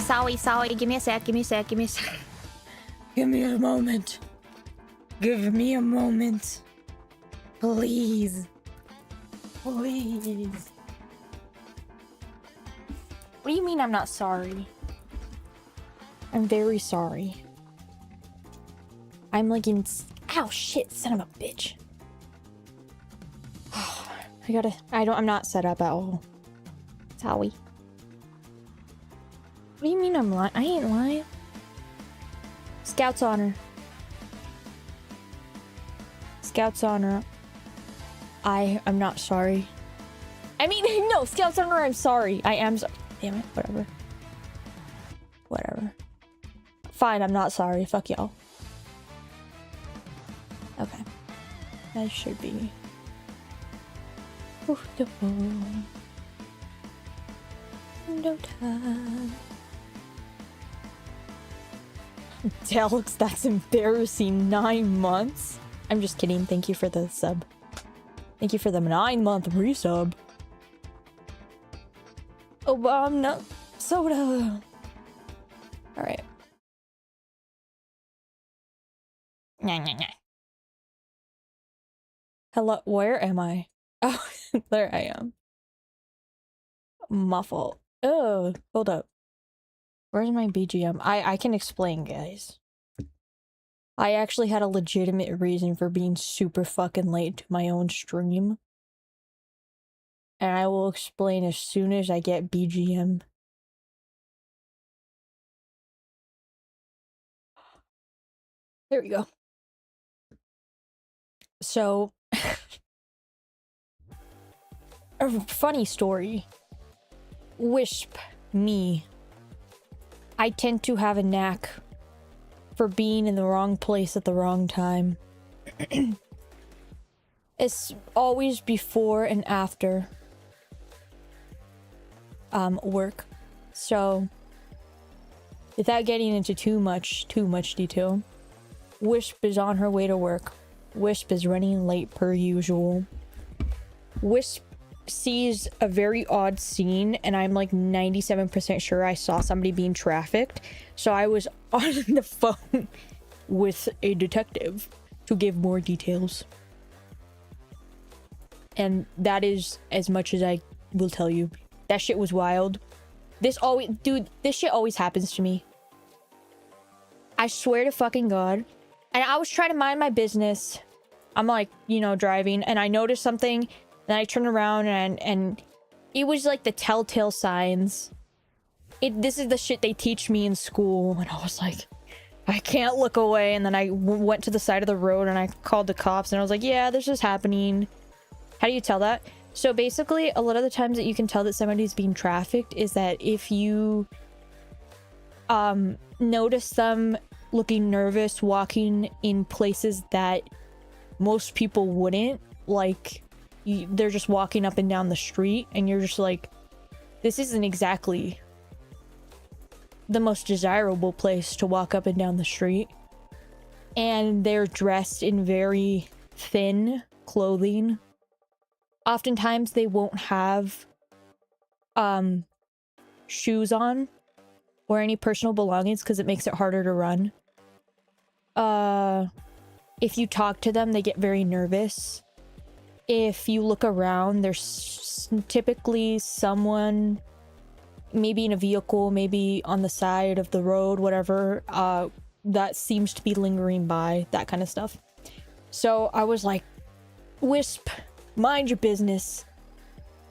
Sorry. Give me a sec. Give me a moment. Give me a moment. Please. What do you mean I'm not sorry? I'm very sorry. I'm like in... Ow, shit, son of a bitch. I'm not set up at all. Sorry. What do you mean I'm lying? I ain't lying. Scout's honor. Scout's honor. I'm not sorry. I mean, no, Scout's honor, I'm sorry. I am sorry. Damn it, whatever. Fine, I'm not sorry. Fuck y'all. Okay. That should be... No time. Delix, that's embarrassing. 9 months? I'm just kidding. Thank you for the sub. Thank you for the 9-month resub. Oh, no. Soda. Alright. Hello, where am I? Oh, there I am. Muffle. Oh, hold up. Where's my BGM? I can explain, guys. I actually had a legitimate reason for being super fucking late to my own stream. And I will explain as soon as I get BGM. There we go. So, a funny story. Wisp, me. I tend to have a knack for being in the wrong place at the wrong time. It's always before and after work. So, without getting into too much detail, Wisp is on her way to work. Wisp is running late per usual. Wisp sees a very odd scene, and I'm like 97% sure I saw somebody being trafficked. So I was on the phone with a detective to give more details. And that is as much as I will tell you. That shit was wild. This shit always happens to me. I swear to fucking God. And I was trying to mind my business. I'm like, you know, driving, and I noticed something. Then I turned around and it was like the telltale signs. This is the shit they teach me in school. And I was like, I can't look away. And then I went to the side of the road and I called the cops and I was like, yeah, this is happening. How do you tell that? So basically, a lot of the times that you can tell that somebody's being trafficked is that if you notice them looking nervous, walking in places that most people wouldn't, like they're just walking up and down the street and you're just like, this isn't exactly the most desirable place to walk up and down the street. And they're dressed in very thin clothing. Oftentimes they won't have shoes on or any personal belongings because it makes it harder to run. If you talk to them, they get very nervous. If you look around, there's typically someone, maybe in a vehicle, maybe on the side of the road, whatever, that seems to be lingering by, that kind of stuff. So I was like, Wisp, mind your business.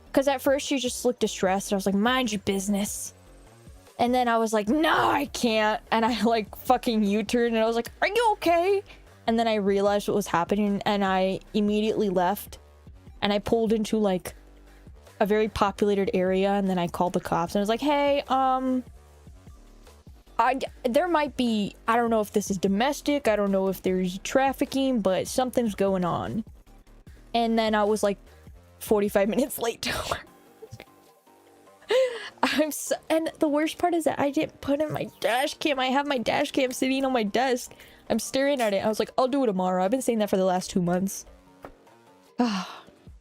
Because at first she just looked distressed. And I was like, mind your business. And then I was like, no, I can't. And I like fucking U-turned and I was like, are you okay? And then I realized what was happening and I immediately left. And I pulled into like a very populated area and then I called the cops and I was like, hey, there might be, I don't know if this is domestic, I don't know if there's trafficking, but something's going on. And then I was like 45 minutes late to work. And the worst part is that I didn't put in my dash cam. I have my dash cam sitting on my desk. I'm staring at it. I was like, I'll do it tomorrow. I've been saying that for the last 2 months.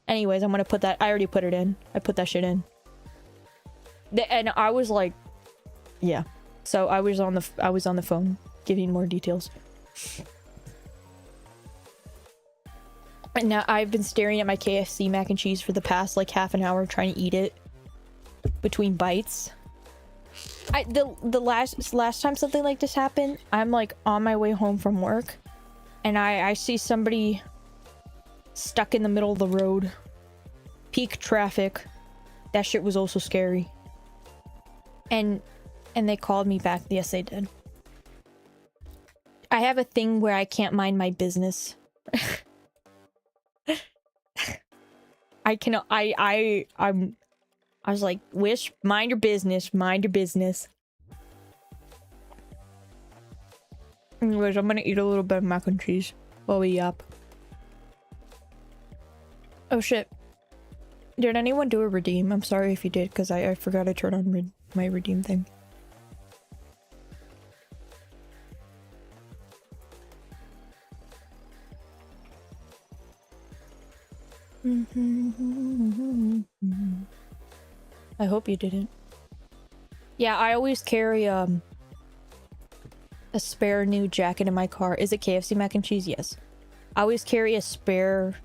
Anyways, I'm gonna put that. I already put it in. I put that shit in. And I was like, yeah. So I was on the phone giving more details. And now I've been staring at my KFC mac and cheese for the past like half an hour trying to eat it between bites. The last time something like this happened, I'm like on my way home from work and I see somebody stuck in the middle of the road. Peak traffic. That shit was also scary. And they called me back. Yes, they did. I have a thing where I can't mind my business. I was like, Wish, mind your business, mind your business. Anyways, I'm gonna eat a little bit of mac and cheese while we yap. Oh shit. Did anyone do a redeem? I'm sorry if you did, because I forgot to turn on my redeem thing. I hope you didn't. Yeah, I always carry a spare new jacket in my car. Is it KFC mac and cheese? Yes. I always carry a spare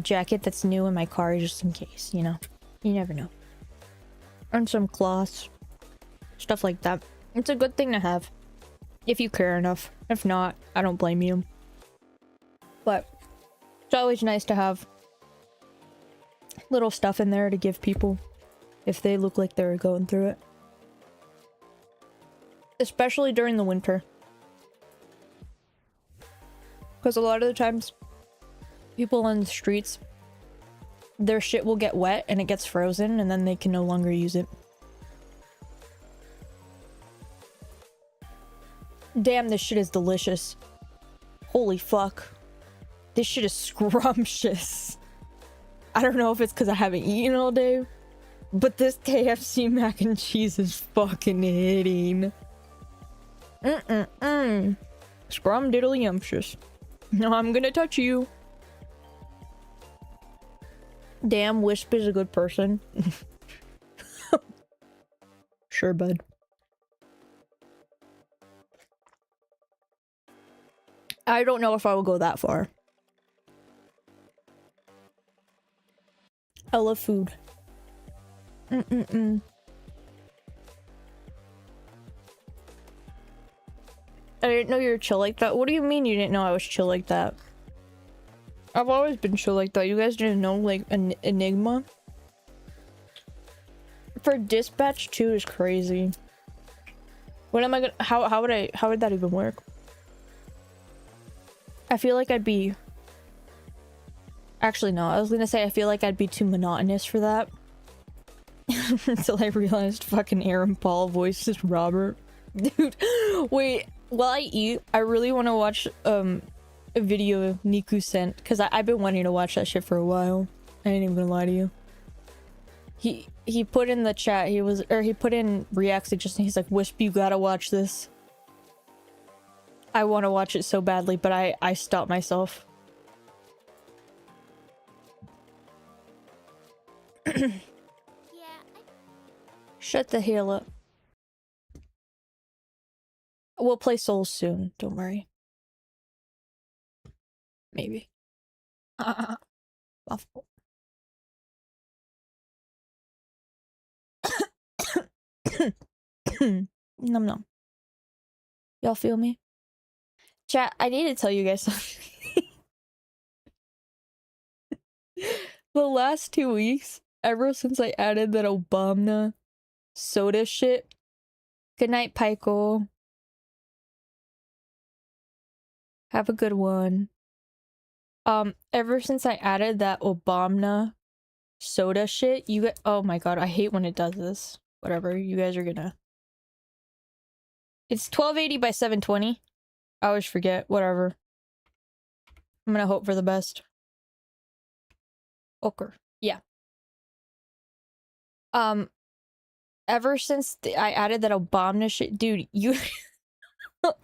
jacket that's new in my car just in case, you know. You never know. And some cloths. Stuff like that. It's a good thing to have. If you care enough. If not, I don't blame you. But it's always nice to have little stuff in there to give people if they look like they're going through it. Especially during the winter. Because a lot of the times, people on the streets, their shit will get wet and it gets frozen and then they can no longer use it. Damn, this shit is delicious. Holy fuck. This shit is scrumptious. I don't know if it's because I haven't eaten all day, but this KFC mac and cheese is fucking hitting. Scrum diddly yumptious. No, I'm gonna touch you. Damn, Wisp is a good person. Sure, bud. I don't know if I will go that far. I love food. I didn't know you were chill like that. What do you mean you didn't know I was chill like that? I've always been chill like that. You guys didn't know, like, an Enigma? For dispatch 2 is crazy. What am I gonna... How would that even work? I feel like I'd be... Actually, no. I was gonna say I feel like I'd be too monotonous for that. Until I realized fucking Aaron Paul voices Robert. Dude, wait. While I eat, I really want to watch a video Niku sent. Because I've been wanting to watch that shit for a while. I ain't even gonna lie to you. He put in the chat, he put in React suggestion, he's like, Wisp, you gotta watch this. I want to watch it so badly, but I stopped myself. Shut the hell up. We'll play Souls soon, don't worry. Maybe. Waffle. Num num. Y'all feel me? Chat, I need to tell you guys something. The last 2 weeks, ever since I added that Obama soda shit. Good night, Pyko. Have a good one. Ever since I added that Obama soda shit, you get— oh my god, I hate when it does this. Whatever, you guys are gonna— it's 1280 by 720. I always forget. Whatever. I'm gonna hope for the best. Ochre. Yeah. Ever since I added that Obama shit— dude, you—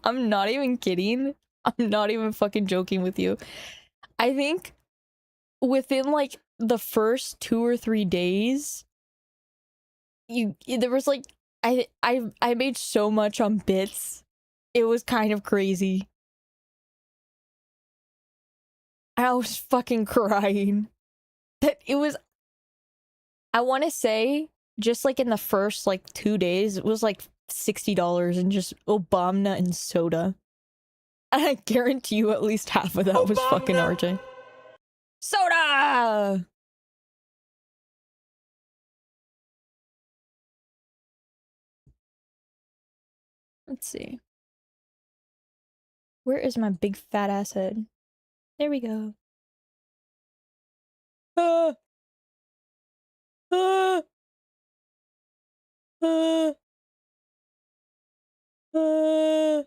I'm not even kidding. I'm not even fucking joking with you. I think within like the first 2 or 3 days, there was like I made so much on bits. It was kind of crazy. I was fucking crying. That it was, I want to say, just like in the first like 2 days, it was like $60 in just Obama and soda. And I guarantee you at least half of that was fucking RJ. Soda! Let's see. Where is my big fat ass head? There we go. Ah! Ah! Ah! Ah!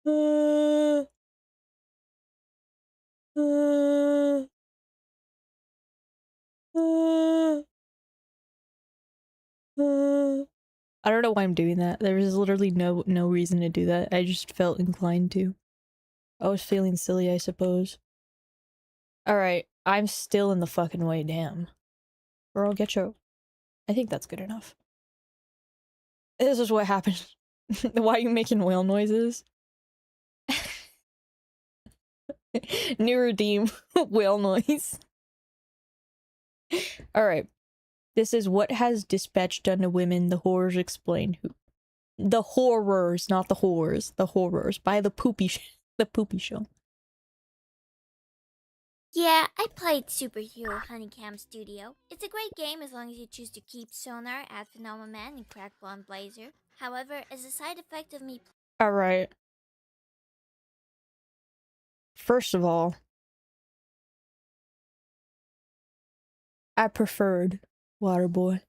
Ah! Ah! Ah! Ah! I don't know why I'm doing that. There was literally no reason to do that. I just felt inclined to. I was feeling silly, I suppose. Alright, I'm still in the fucking way, damn. Girl, get your... I think that's good enough. This is what happens. Why are you making whale noises? New redeem. Whale noise. Alright. This is what has dispatch done to women, the horrors explain. The horrors, not the whores. The horrors. By the poopy show. Yeah, I played Superhero Honeycam Studio. It's a great game as long as you choose to keep Sonar, add Phenomenon, and crack Blonde Blazer. However, as a side effect of me... Alright. First of all, I preferred Waterboy.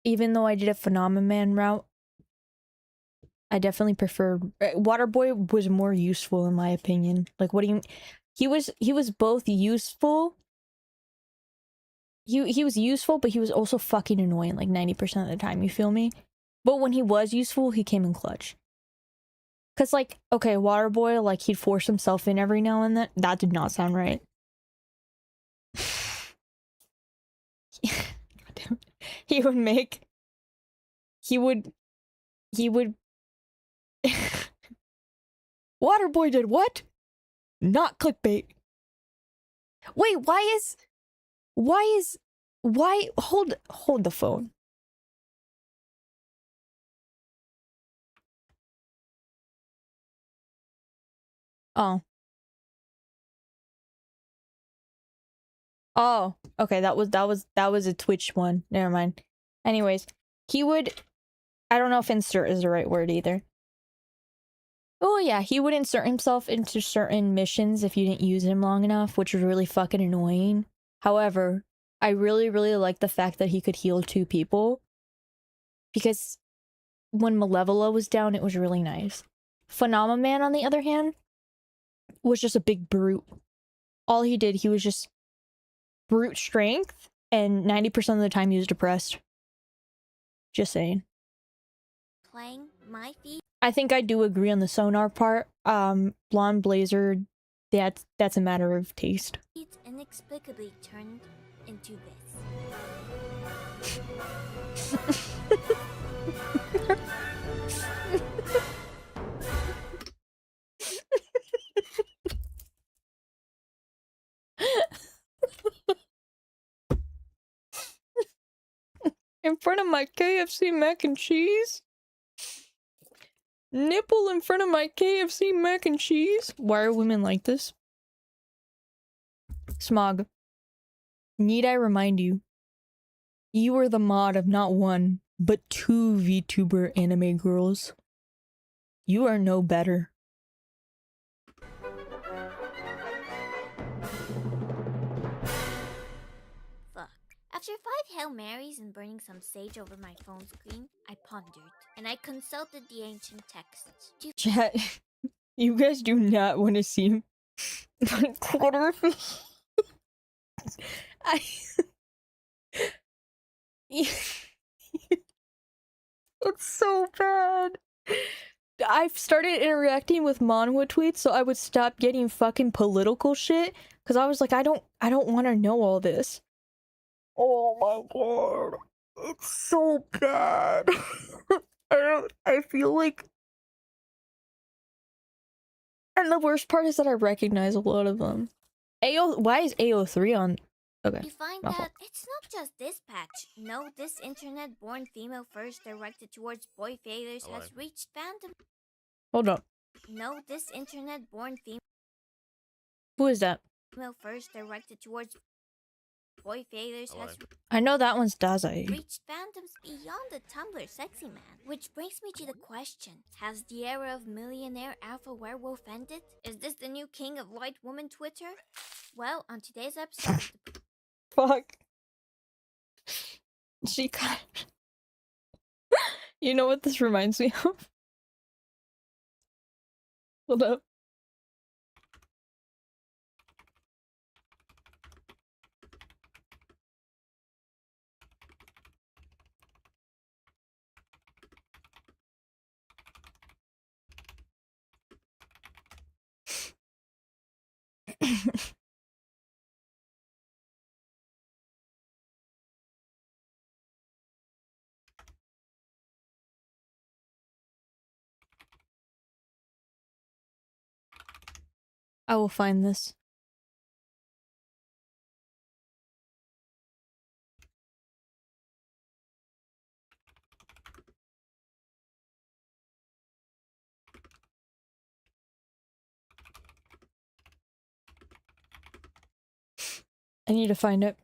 Even though I did a Phenomenon route, I definitely preferred... Waterboy was more useful in my opinion. Like, what do you... He was both useful... He was useful, but he was also fucking annoying like 90% of the time, you feel me? But when he was useful, he came in clutch. Cause like, okay, Waterboy, like he'd force himself in every now and then. That did not sound right. He would make... He would... Waterboy did what? Not clickbait. Wait, why... Hold the phone. Oh. Oh, okay, that was a Twitch one. Never mind. Anyways, he would... I don't know if insert is the right word either. Oh yeah, he would insert himself into certain missions if you didn't use him long enough, which was really fucking annoying. However, I really like the fact that he could heal 2 people. Because when Malevola was down, it was really nice. Phenomenon, on the other hand, was just a big brute. All he did, he was just brute strength, and 90% of the time he was depressed. Just saying. Playing my feet. I think I do agree on the Sonar part. Blonde Blazer, that's a matter of taste. It's inexplicably turned into this. In front of my KFC mac and cheese? Nipple in front of my KFC mac and cheese? Why are women like this? Smog. Need I remind you? You are the mod of not 1, but 2 VTuber anime girls. You are no better. Fuck. After 5 Hail Marys and burning some sage over my phone screen, I pondered, and I consulted the ancient texts. Chat, you guys do not want to see my quarter. It's so bad. I've started interacting with Manhwa tweets so I would stop getting fucking political shit, because I was like, I don't want to know all this. Oh my god. It's so bad. I feel like, and the worst part is that I recognize a lot of them. Why is AO3 on? Okay. You find my that fault. it's not just this patch. No, this internet-born female first directed towards boy failures has reached fandom. Hold on. No, this internet-born Who is that? female first directed towards boy failures has I know that one's Dazai. reached fandoms beyond the Tumblr sexy man. Which brings me to the question, has the era of millionaire alpha werewolf ended? Is this the new king of light woman Twitter? Well, on today's episode of the Fuck. She kind of... You know what this reminds me of? Hold up. I will find this. I need to find it.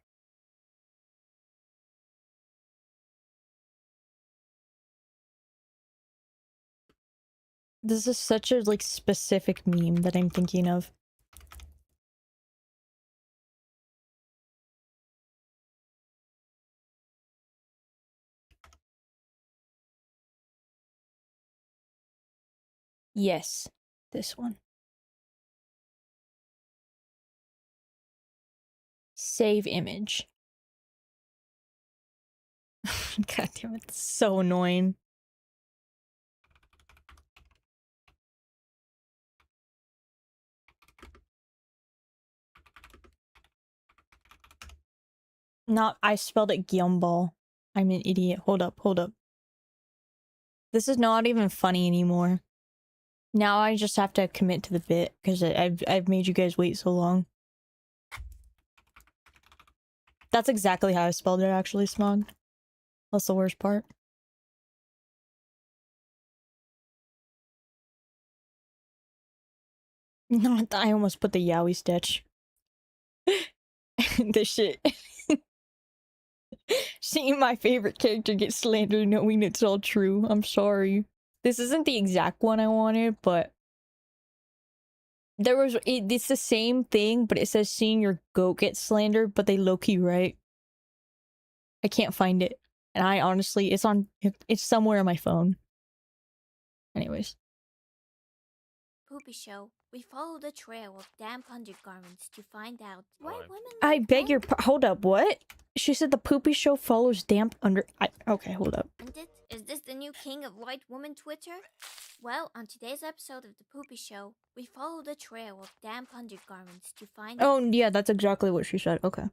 This is such a like specific meme that I'm thinking of. Yes, this one. Save image. God damn it, it's so annoying. Not, I spelled it Gumball. I'm an idiot. Hold up, hold up. This is not even funny anymore. Now I just have to commit to the bit because I've made you guys wait so long. That's exactly how I spelled it, actually, Smog. That's the worst part. Not I almost put the Yowie stitch. This shit. Seeing my favorite character get slandered knowing it's all true. I'm sorry. This isn't the exact one I wanted, but there was it's the same thing, but it says seeing your goat get slandered, but they low-key right. I can't find it. And I honestly, it's somewhere on my phone. Anyways. Poopy Show, we follow the trail of damp undergarments to find out why women I like beg men your hold up, what? She said the Poopy Show follows damp under okay, hold up. Is this the new king of light woman Twitter? Well, on today's episode of the Poopy Show, we follow the trail of damp undergarments to find Oh yeah, that's exactly what she said. Okay.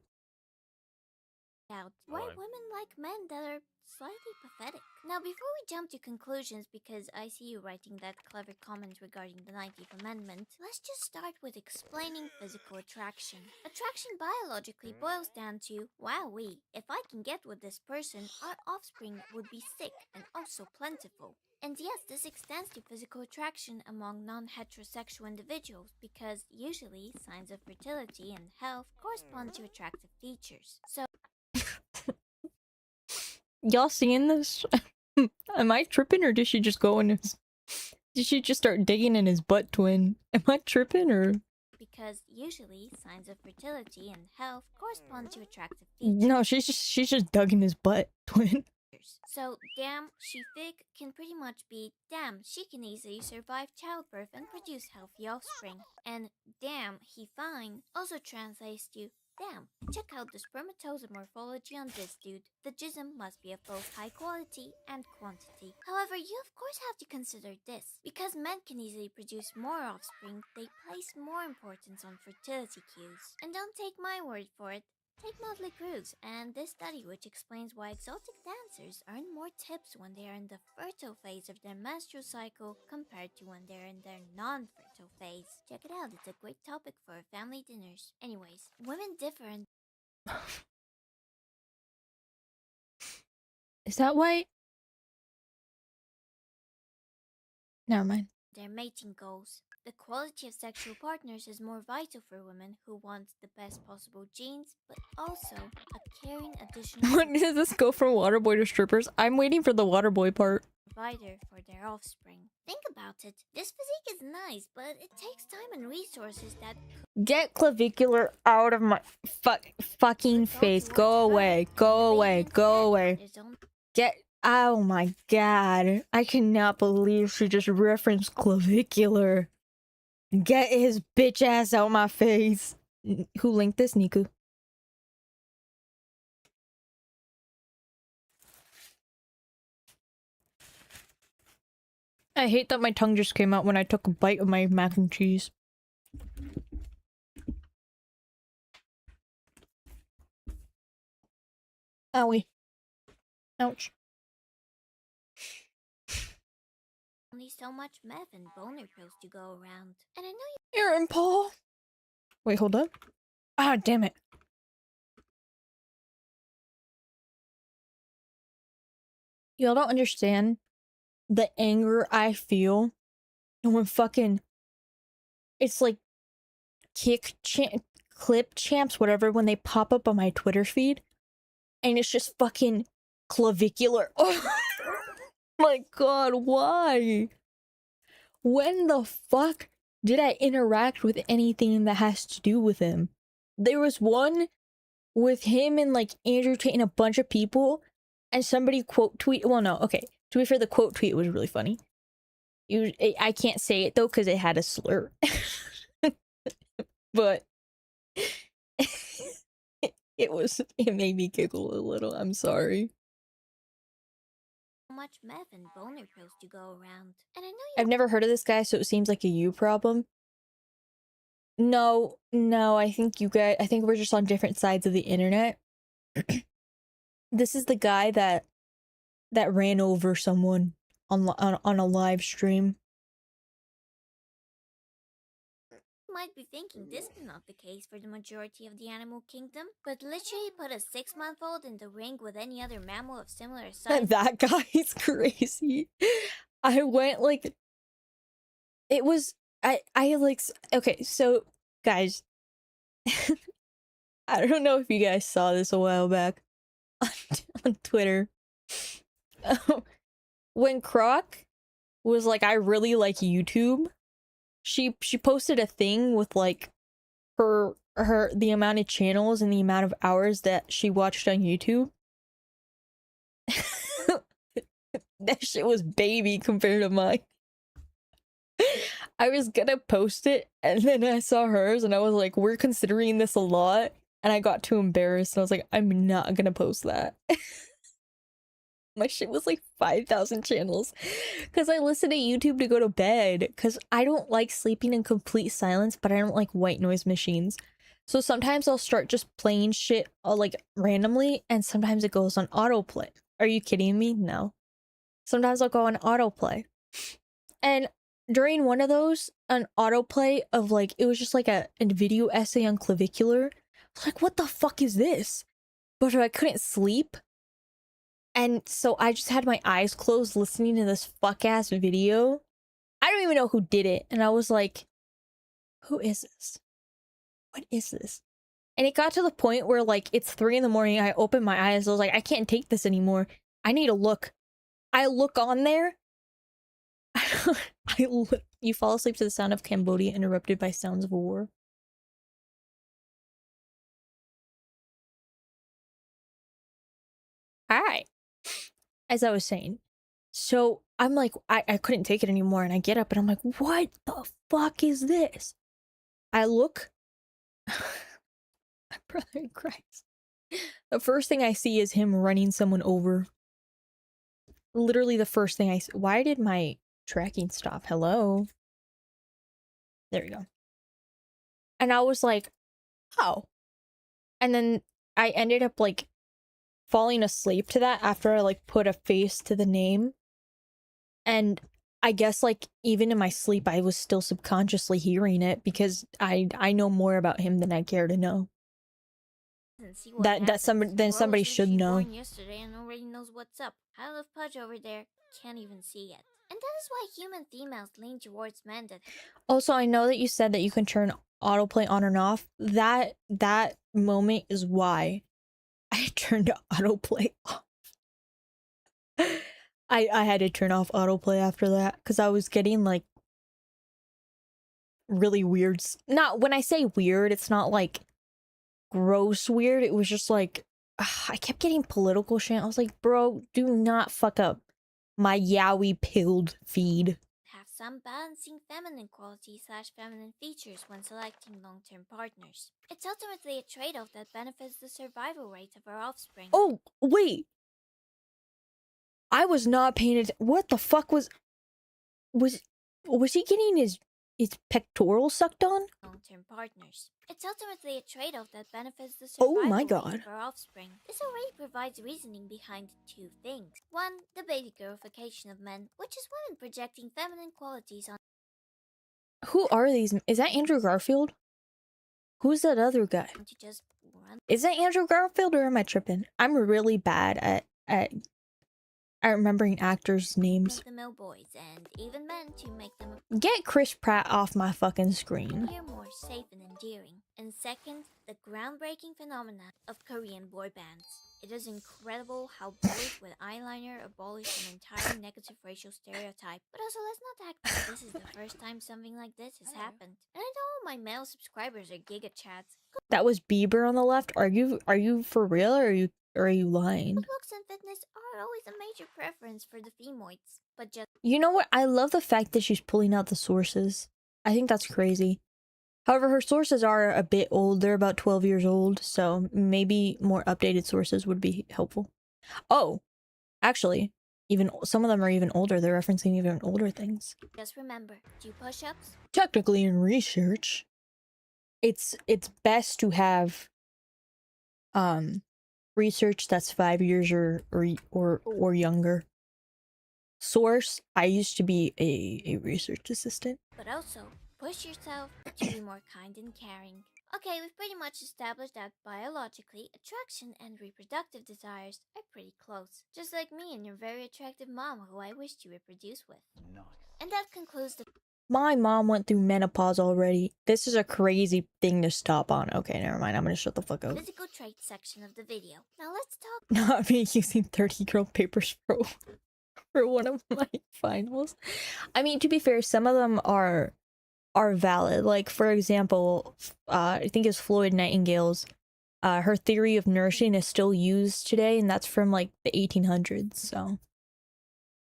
out why women like men that are slightly pathetic. Now, before we jump to conclusions, because I see you writing that clever comment regarding the 19th Amendment, let's just start with explaining physical attraction. Attraction biologically boils down to, wowee, if I can get with this person, our offspring would be thick and also plentiful. And yes, this extends to physical attraction among non-heterosexual individuals because usually signs of fertility and health correspond to attractive features. So Y'all seeing this? Am I tripping or did she just go in his... Did she just start digging in his butt twin? Am I tripping or... Because usually signs of fertility and health correspond to attractive features. No, she's just dug in his butt twin. So, damn, she thick can pretty much be, damn, she can easily survive childbirth and produce healthy offspring. And damn, he fine also translates to, damn, check out the spermatozoa morphology on this dude. The jism must be of both high quality and quantity. However, you of course have to consider this. Because men can easily produce more offspring, they place more importance on fertility cues. And don't take my word for it. Take Motley Crue's and this study which explains why exotic dancers earn more tips when they are in the fertile phase of their menstrual cycle compared to when they're in their non-fertile phase. Check it out, it's a great topic for family dinners. Anyways, women differ in Is that why? Never mind. their mating goals. The quality of sexual partners is more vital for women who want the best possible genes, but also a caring additional When did this go from Waterboy to strippers? I'm waiting for the Waterboy part. provider for their offspring. Think about it. This physique is nice, but it takes time and resources that Get clavicular out of my fucking could go face. towards Go growth, away. and Go the baby away. instead Go away. is only Get. Oh my god. I cannot believe she just referenced clavicular. Get his bitch ass out my face. Who linked this, Niku? I hate that my tongue just came out when I took a bite of my mac and cheese. Owie. Ouch. so much meth and boner pills to go around. And I know Aaron Paul. Wait, hold up. Ah, damn it. Y'all don't understand the anger I feel when fucking it's like clip champs, whatever, when they pop up on my Twitter feed and it's just fucking clavicular. Oh my god, why? When the fuck did I interact with anything that has to do with him? There was one with him and like Andrew Tate and a bunch of people, and somebody quote tweet. Well, no, okay. To be fair, the quote tweet was really funny. I can't say it though because it had a slur, but it made me giggle a little. I'm sorry. so much meth and boner pills to go around. And I know I've never heard of this guy, so it seems like a you problem. No, I think we're just on different sides of the internet. This is the guy that ran over someone on a live stream. you might be thinking this is not the case for the majority of the animal kingdom, but literally put a 6-month-old in the ring with any other mammal of similar size. That guy's crazy. I went like it was I like okay, so guys, I don't know if you guys saw this a while back on Twitter. When Croc was like, I really like YouTube, she posted a thing with like her the amount of channels and the amount of hours that she watched on YouTube. That shit was baby compared to mine. I was gonna post it and then I saw hers and I was like, we're considering this a lot, and I got too embarrassed and I was like, I'm not gonna post that. My shit was like 5,000 channels because I listen to YouTube to go to bed because I don't like sleeping in complete silence, but I don't like white noise machines. So sometimes I'll start just playing shit like randomly, and sometimes it goes on autoplay. Are you kidding me? No. Sometimes I'll go on autoplay. And during one of those, an autoplay of like, it was just like a video essay on clavicular. I was like, what the fuck is this? But I couldn't sleep. And so I just had my eyes closed listening to this fuck ass video. I don't even know who did it. And I was like, who is this? What is this? And it got to the point where like it's 3 in the morning. I opened my eyes. I was like, I can't take this anymore. I need to look. I look on there. You fall asleep to the sound of Cambodia interrupted by sounds of war. Alright. As I was saying. So I'm like, I couldn't take it anymore, and I get up and I'm like, what the fuck is this? I look. My brother in Christ. The first thing I see is him running someone over. Literally the first thing I see. Why did my tracking stop? Hello? There we go. And I was like, how? And then I ended up like falling asleep to that after I like put a face to the name. And I guess like even in my sleep I was still subconsciously hearing it because I know more about him than I care to know. And see what That happens. somebody Rose, should she know. born yesterday and already knows what's up. Pile of Pudge over there can't even see yet. And that is why human females lean towards men that Also, I know that you said that you can turn autoplay on and off. That moment is why I turned autoplay off. I had to turn off autoplay after that because I was getting like really weird. Not when I say weird, it's not like gross weird. It was just like I kept getting political shit. I was like, bro, do not fuck up my yaoi pilled feed. have some balancing feminine qualities / feminine features when selecting long-term partners. It's ultimately a trade-off that benefits the survival rate of our offspring. Oh wait, I was not paying attention. What the fuck was he getting his pectoral sucked on? Long-term partners. It's ultimately a trade-off that benefits the Oh survival my rate God. of our offspring. This already provides reasoning behind two things. One, the baby girlification of men, which is women projecting feminine qualities on Who are these? Is that Andrew Garfield? Who's that other guy? to just run Is that Andrew Garfield or am I tripping? I'm really bad at remembering actors' names. of-the-mill boys and even men to make them Get Chris Pratt off my fucking screen. appear more safe and endearing. And second, the groundbreaking phenomena of Korean boy bands. It is incredible how boys with eyeliner abolish an entire negative racial stereotype. But also, let's not act like this is the first time something like this has happened. And I know all my male subscribers are giga chads. That was Bieber on the left. Are you for real or are you lying? Good looks and fitness are always a major preference for the femoids. But just You know what? I love the fact that she's pulling out the sources. I think that's crazy. However, her sources are a bit old. They're about 12 years old, so maybe more updated sources would be helpful. Oh, actually, even some of them are even older. They're referencing even older things. remember, do push-ups? Technically, in research, it's best to have research that's 5 years or younger. Source, I used to be a research assistant. But also, push yourself to be more kind and caring. Okay, we've pretty much established that biologically, attraction and reproductive desires are pretty close. Just like me and your very attractive mom who I wish to reproduce with. Nice. And that concludes the My mom went through menopause already. This is a crazy thing to stop on. Okay, never mind. I'm gonna shut the fuck up. physical traits section of the video. Now let's talk Not me using 30-year-old papers pro for one of my finals. I mean, to be fair, some of them are valid. Like, for example, I think it's Floyd Nightingale's. Her theory of nourishing is still used today, and that's from like the 1800s. So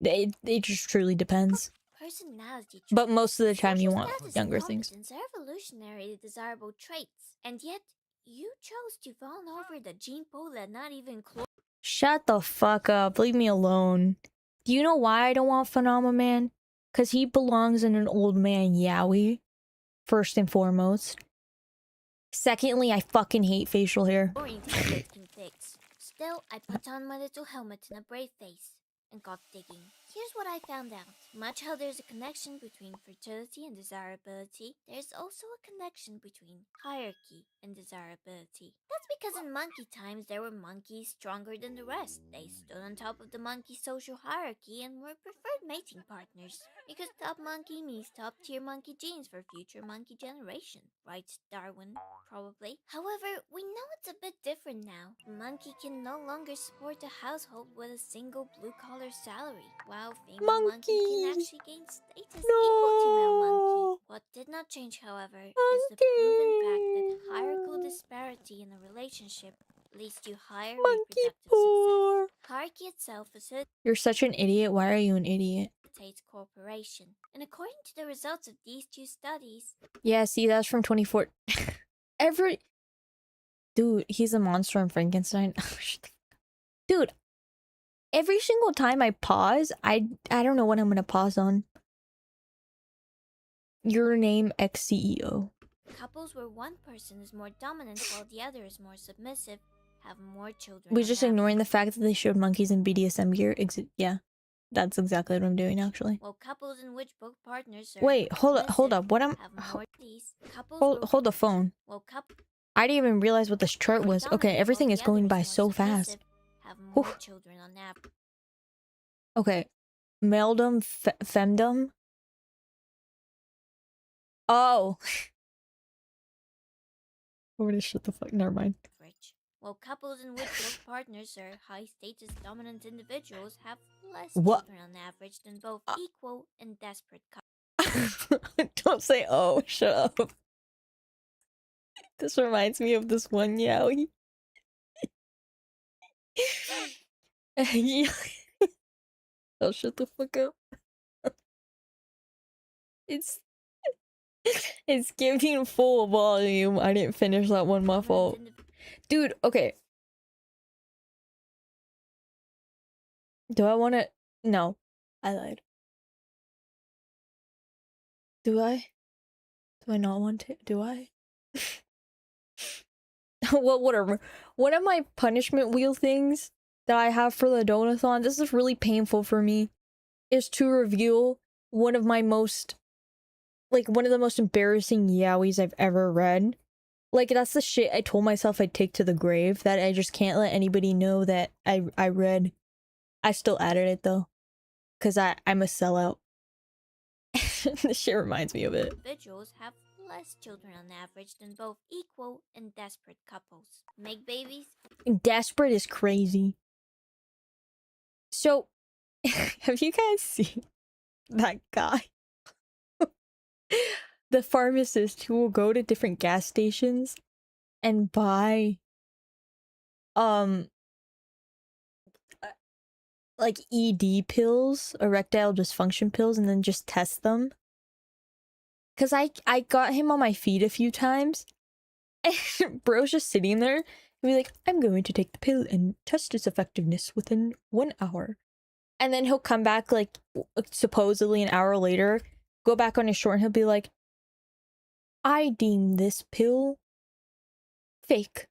it just truly depends. personality traits. But most of the time, you Social want status younger and things. competence are evolutionarily desirable traits. And yet, you chose to fawn over the gene pool that not even close. Shut the fuck up. Leave me alone. Do you know why I don't want Phenomena Man? Because he belongs in an old man yaoi, first and foremost. Secondly, I fucking hate facial hair. Oriented can fix. Still, I put on my little helmet and a brave face and got digging. Here's what I found out. Much how there's a connection between fertility and desirability, there's also a connection between hierarchy and desirability. That's because in monkey times there were monkeys stronger than the rest. They stood on top of the monkey social hierarchy and were preferred mating partners. Because top monkey means top tier monkey genes for future monkey generation, writes Darwin, probably. However, we know it's a bit different now. A monkey can no longer support a household with a single blue-collar salary, while female monkey can Monkey! actually gain status equal to male No! monkey. What did not change, however, is the proven fact that hierarchical disparity in a relationship leads to higher Monkey reproductive poor! success. Hierarchy itself You're such an idiot. Why are you an idiot? facilitates cooperation. And according to the results of these two studies, Yeah, see, that's from 24. Every. Dude, he's a monster in Frankenstein. Dude, every single time I pause, I don't know what I'm gonna pause on. Your name, ex-CEO. couples where one person is more dominant while the other is more submissive have more children. We're on just average. ignoring the fact that they showed monkeys in BDSM gear. Yeah, that's exactly what I'm doing actually. While couples in which both partners are Wait, hold submissive up. What am? have more these couples Hold the phone. While I didn't even realize what this chart who are was. Okay, dominant everything while is the going other by is so more fast. submissive, have more Whew. children on average. Okay, meldom, femdom. Oh. What is shut the fuck? Never mind. While couples in which both partners are high-status dominant individuals have less What? children on average than both equal and desperate couples. Don't say oh, shut up. This reminds me of this one yaoi. Yeah. Oh, shut the fuck up. It's giving full volume. I didn't finish that one, my fault. Dude, okay. Do I want to? No, I lied. Do I? Do I not want to? Do I? Well, whatever. One of my punishment wheel things that I have for the donathon, this is really painful for me, is to review one of my most, like, one of the most embarrassing yaois I've ever read. Like, that's the shit I told myself I'd take to the grave, that I just can't let anybody know that I read. I still added it, though. Because I'm a sellout. This shit reminds me of it. Individuals have less children on average than both equal and desperate couples. Make babies? Desperate is crazy. So, have you guys seen that guy? The pharmacist who will go to different gas stations and buy like ED pills, erectile dysfunction pills, and then just test them. Cause I got him on my feed a few times, and bro's just sitting there and be like, I'm going to take the pill and test its effectiveness within 1 hour. And then he'll come back like supposedly an hour later, go back on his short, and he'll be like, I deem this pill fake.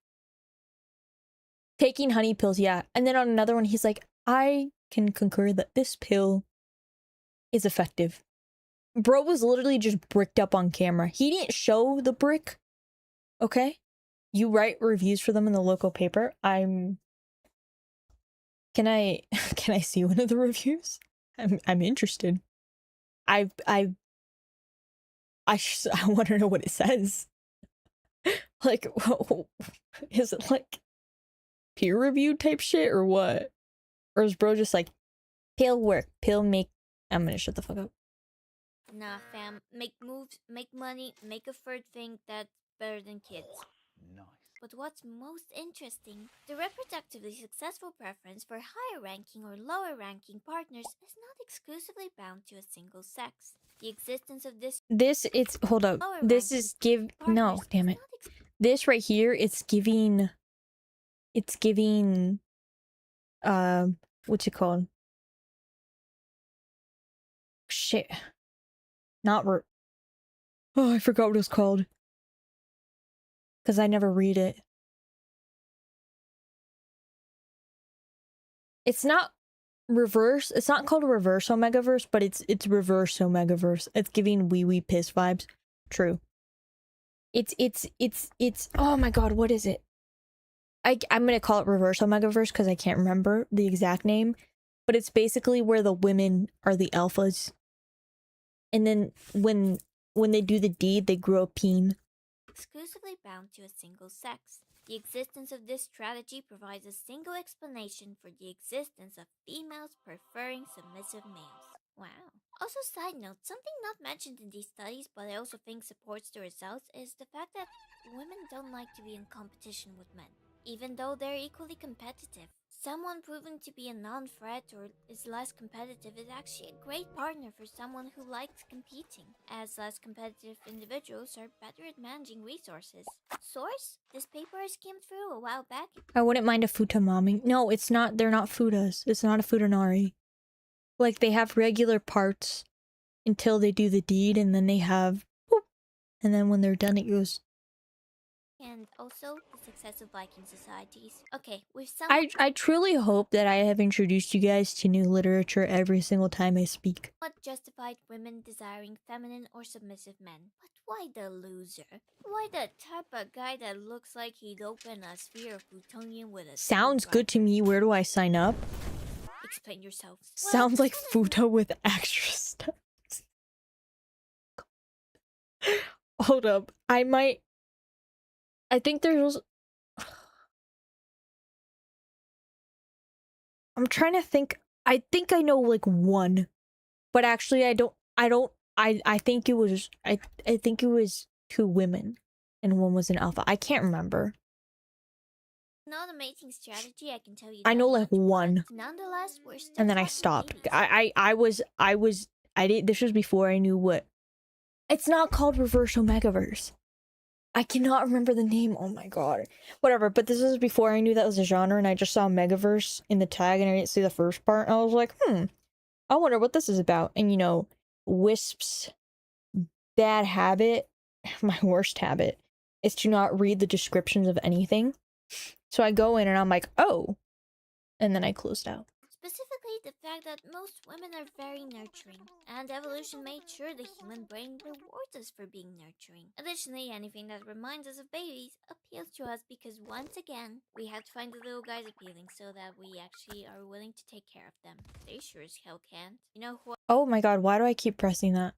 Taking honey pills, yeah. And then on another one, he's like, I can concur that this pill is effective. Bro was literally just bricked up on camera. He didn't show the brick. Okay? You write reviews for them in the local paper. Can I see one of the reviews? I'm interested. I want to know what it says. Like, is it like peer review type shit or what? Or is bro just like, pill work, pill make... I'm gonna shut the fuck up. Nah, fam. Make moves, make money, make a third thing that's better than kids. Nice. But what's most interesting, the reproductively successful preference for higher ranking or lower ranking partners is not exclusively bound to a single sex. The existence of It's hold up. This is no, damn it. This right here, it's giving what's it called? Shit. Oh, I forgot what it's called. Because I never read it. It's not reverse. It's not called reverse Omegaverse, but it's reverse Omegaverse. It's giving wee wee piss vibes. True. It's oh my god, what is it? I'm gonna call it reverse Omegaverse because I can't remember the exact name. But it's basically where the women are the alphas. And then when they do the deed, they grow a peen. Exclusively bound to a single sex. The existence of this strategy provides a single explanation for the existence of females preferring submissive males. Wow. Also, side note, something not mentioned in these studies but I also think supports the results is the fact that women don't like to be in competition with men, even though they're equally competitive. Someone proven to be a non-threat or is less competitive is actually a great partner for someone who likes competing, as less competitive individuals are better at managing resources. Source? This paper I skimmed through a while back. I wouldn't mind a futamami. No, it's not. They're not futas. It's not a futanari. Like, they have regular parts until they do the deed, and then they have... Whoop, and then when they're done, it goes... and also the success of Viking societies. Okay, we've I truly hope that I have introduced you guys to new literature every single time I speak. justified women desiring feminine or submissive men. But why the loser? Why the type of guy that looks like he'd open a sphere of plutonium with a Sounds good to me. Where do I sign up? Explain yourself. Sounds like Futo with extra steps. Hold up. I think there's... I'm trying to think. I think I know like one. But actually I think it was I think it was 2 women and one was an alpha. I can't remember. Not a mating strategy, I can tell you. I know like one. Nonetheless, we're still and then I talking stopped. babies. I did. This was before I knew what. It's not called Reverse Omegaverse. I cannot remember the name. Oh my god. Whatever. But this was before I knew that was a genre, and I just saw Megaverse in the tag, and I didn't see the first part. And I was like, I wonder what this is about. And you know, Wisp's bad habit, my worst habit, is to not read the descriptions of anything. So I go in and I'm like, oh, and then I closed out. Specifically, the fact that most women are very nurturing, and evolution made sure the human brain rewards us for being nurturing. Additionally, anything that reminds us of babies appeals to us because once again, we have to find the little guys appealing so that we actually are willing to take care of them. They sure as hell can't. You know who? Oh my god, why do I keep pressing that?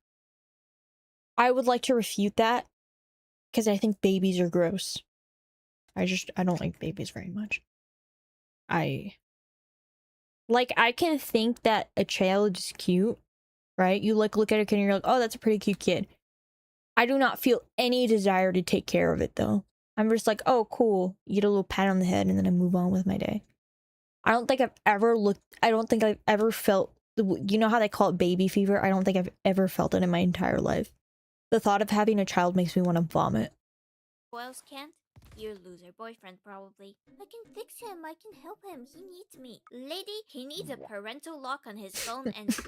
I would like to refute that because I think babies are gross. I don't like babies very much. I can think that a child is cute, right? You like look at a kid and you're like, oh, that's a pretty cute kid. I do not feel any desire to take care of it though. I'm just like, oh, cool. You get a little pat on the head and then I move on with my day. I don't think I've ever felt, you know how they call it baby fever? I don't think I've ever felt it in my entire life. The thought of having a child makes me want to vomit. Who else can't? Your loser boyfriend, probably. I can fix him. I can help him. He needs me. Lady, he needs a parental lock on his phone and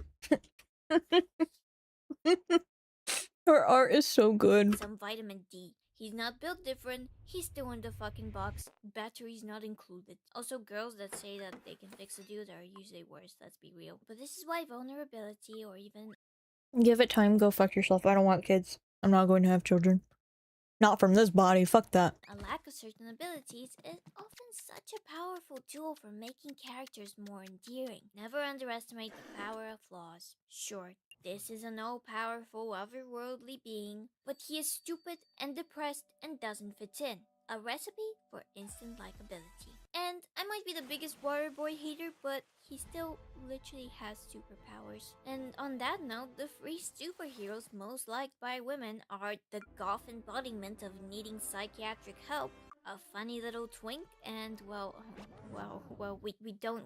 Her art is so good. some vitamin D. He's not built different. He's still in the fucking box. Batteries not included. Also, girls that say that they can fix a dude are usually worse, let's be real. But this is why vulnerability or even... Give it time, go fuck yourself. I don't want kids. I'm not going to have children. Not from this body, fuck that. A lack of certain abilities is often such a powerful tool for making characters more endearing. Never underestimate the power of flaws. Sure, this is an all-powerful, otherworldly being, but he is stupid and depressed and doesn't fit in. A recipe for instant likability. And I might be the biggest water boy hater, but he still literally has superpowers. And on that note, the 3 superheroes most liked by women are the goth embodiment of needing psychiatric help, a funny little twink, and we don't.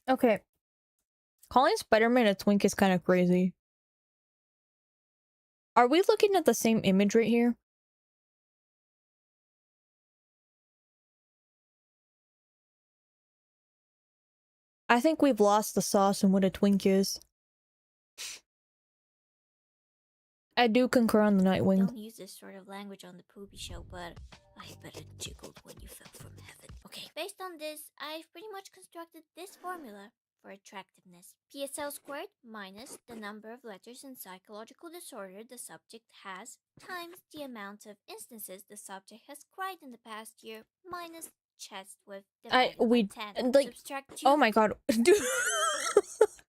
Okay. Calling Spider-Man a twink is kind of crazy. Are we looking at the same image right here? I think we've lost the sauce in what a twink is. I do concur on the Nightwing. Don't use this sort of language on the Poopy Show, but I bet it jiggled when you fell from heaven. Okay, based on this, I've pretty much constructed this formula for attractiveness. PSL squared minus the number of letters in psychological disorder the subject has times the amount of instances the subject has cried in the past year minus chest width divided by 10. Like, subtract 2. Oh my god. Dude.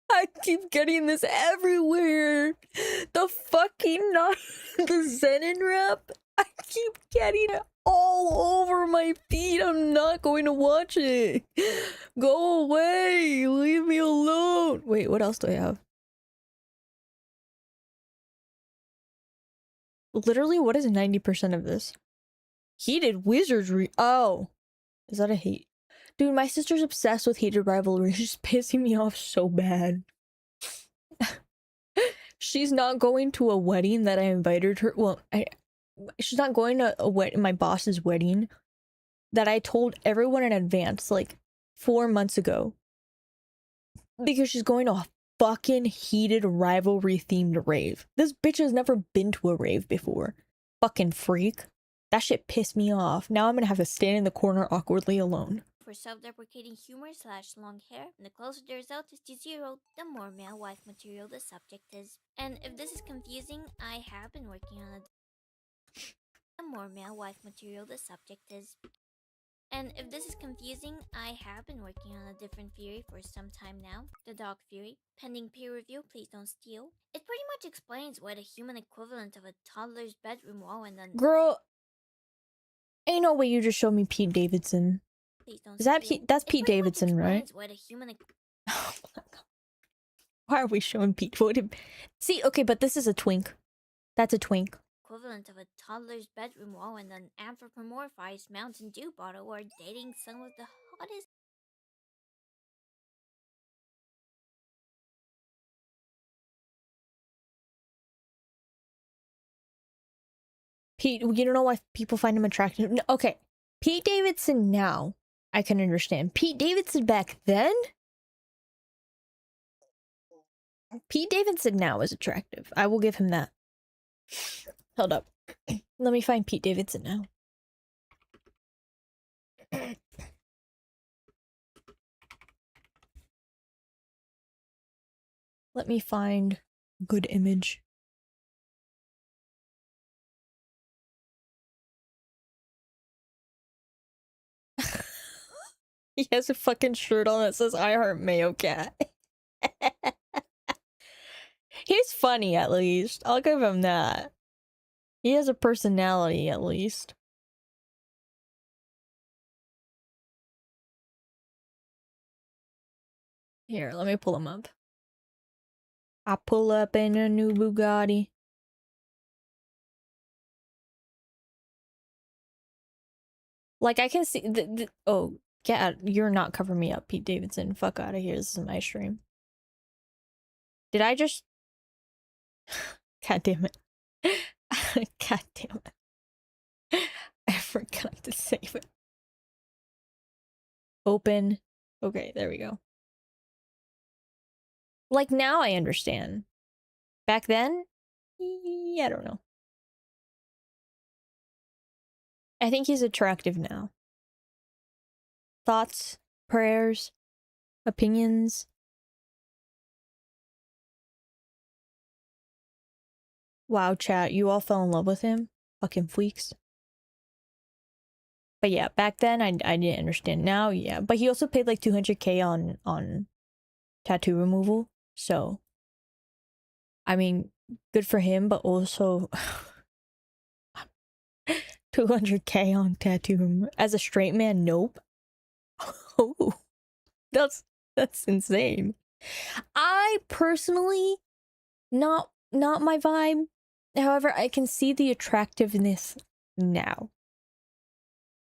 I keep getting this everywhere. The fucking not the Zenin rep. I keep getting it all over my feed. I'm not going to watch it. Go away. Leave me alone. Wait, what else do I have? Literally, what is 90% of this? Heated wizardry. Oh. Is that a hate? Dude, my sister's obsessed with heated rivalry. She's pissing me off so bad. She's not going to a wedding that I invited her. Well, she's not going to my boss's wedding that I told everyone in advance, like 4 months ago. Because she's going to a fucking heated rivalry themed rave. This bitch has never been to a rave before. Fucking freak. That shit pissed me off. Now I'm gonna have to stand in the corner awkwardly alone. For self-deprecating humor / long hair, and the closer the result is to 0, the more male wife material the subject is. And if this is confusing, I have been working on the more male wife material the subject is. And if this is confusing, I have been working on a different theory for some time now, the dog theory. Pending peer review, please don't steal. It pretty much explains why the human equivalent of a toddler's bedroom wall and then Girl, ain't no way you just showed me Pete Davidson. please don't Is that steal. Pete? That's It Pete pretty much Davidson, right? explains why the human Oh my God. Why are we showing Pete? See, okay, but this is a twink. That's a twink. equivalent of a toddler's bedroom wall and an anthropomorphized Mountain Dew bottle are dating some of the hottest. Pete, you don't know why people find him attractive? No, okay, Pete Davidson now, I can understand. Pete Davidson back then? Pete Davidson now is attractive. I will give him that. Hold up. Let me find Pete Davidson now. Let me find good image. He has a fucking shirt on that says I Heart Mayo Cat. He's funny at least. I'll give him that. He has a personality at least. Here, let me pull him up. I pull up in a new Bugatti. Like, I can see oh, yeah, you're not covering me up, Pete Davidson. Fuck out of here. This is my stream. Did I just... God damn it. God damn it. I forgot to save it. Open. Okay, there we go. Like, now I understand. Back then? I don't know. I think he's attractive now. Thoughts? Prayers? Opinions? Wow, chat, you all fell in love with him? Fucking freaks. But yeah, back then I didn't understand. Now, yeah. But he also paid like 200K on tattoo removal. So, I mean, good for him, but also 200K on tattoo removal. As a straight man, nope. Oh, that's insane. I personally, not my vibe. However, I can see the attractiveness now.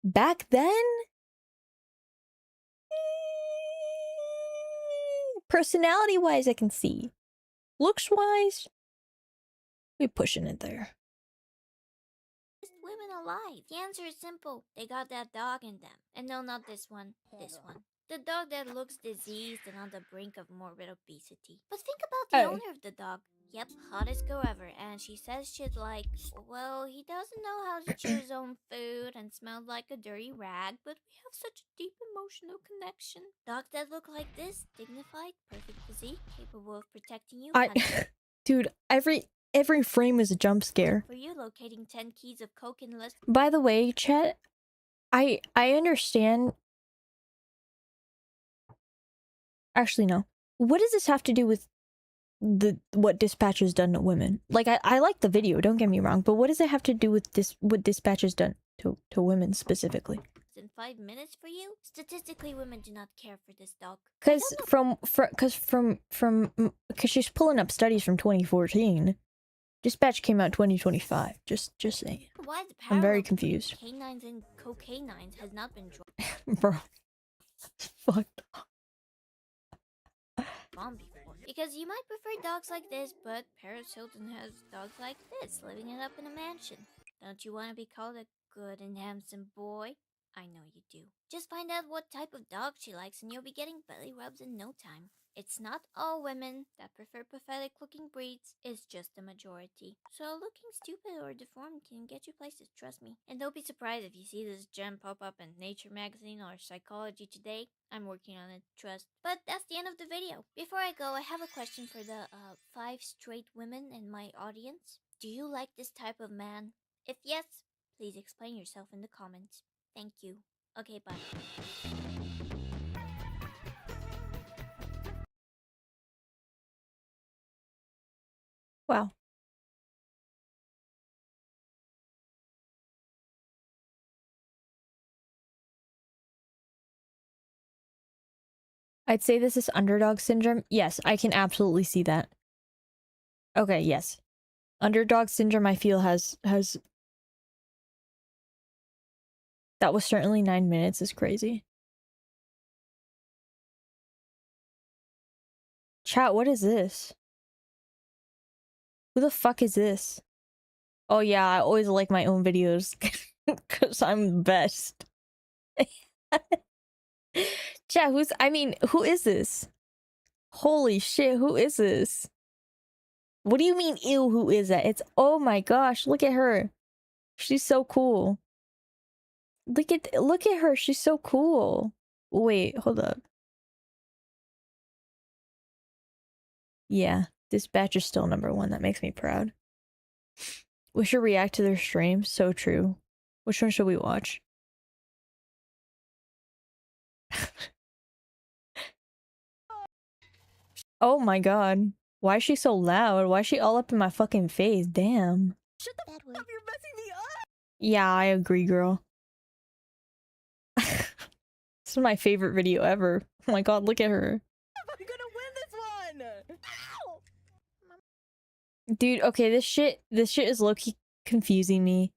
Back then, personality-wise, I can see. Looks-wise, we're pushing it there. Women alive. The answer is simple. They got that dog in them. And no, not this one. This one. The dog that looks diseased and on the brink of morbid obesity. But think about the owner of the dog. Yep, hottest girl ever. And she says shit like, well, he doesn't know how to chew his own food and smelled like a dirty rag, but we have such a deep emotional connection. Dogs that look like this, dignified, perfect physique, capable of protecting you. Dude, every frame is a jump scare. For you, locating 10 keys of coke in list. By the way, chat, I understand. Actually, no. What does this have to do with what Dispatch has done to women? Like, I like the video, don't get me wrong, but what does it have to do with what Dispatch has done to women specifically? In 5 minutes for you? Statistically, women do not care for this dog. Because she's pulling up studies from 2014. Dispatch came out 2025. Just saying. Why the I'm very confused. Canines and cocainines has not been Bro. Fucked up. Before. Because you might prefer dogs like this, but Paris Hilton has dogs like this living it up in a mansion. Don't you want to be called a good and handsome boy? I know you do. Just find out what type of dog she likes and you'll be getting belly rubs in no time. It's not all women that prefer pathetic looking breeds, it's just the majority. So looking stupid or deformed can get you places, trust me. And don't be surprised if you see this gem pop up in Nature magazine or Psychology Today. I'm working on it, trust. But that's the end of the video. Before I go, I have a question for the 5 straight women in my audience. Do you like this type of man? If yes, please explain yourself in the comments. Thank you. Okay, bye. Wow. I'd say this is underdog syndrome. Yes, I can absolutely see that. Okay, yes. Underdog syndrome I feel has that was certainly 9 minutes is crazy. Chat, what is this? Who the fuck is this? Oh yeah, I always like my own videos cuz I'm the best. Chat, who is this? Holy shit, who is this? What do you mean, ew, who is that? It's, oh my gosh, look at her. She's so cool. Look at her, she's so cool. Wait, hold up. Yeah, this batch is still #1. That makes me proud. We should react to their stream. So true. Which one should we watch? Oh my god. Why is she so loud? Why is she all up in my fucking face? Damn. Shut the fuck up, you're messing me up! Yeah, I agree, girl. This is my favorite video ever. Oh my god, look at her. I'm gonna win this one! Ow! Dude, okay, this shit is low-key confusing me.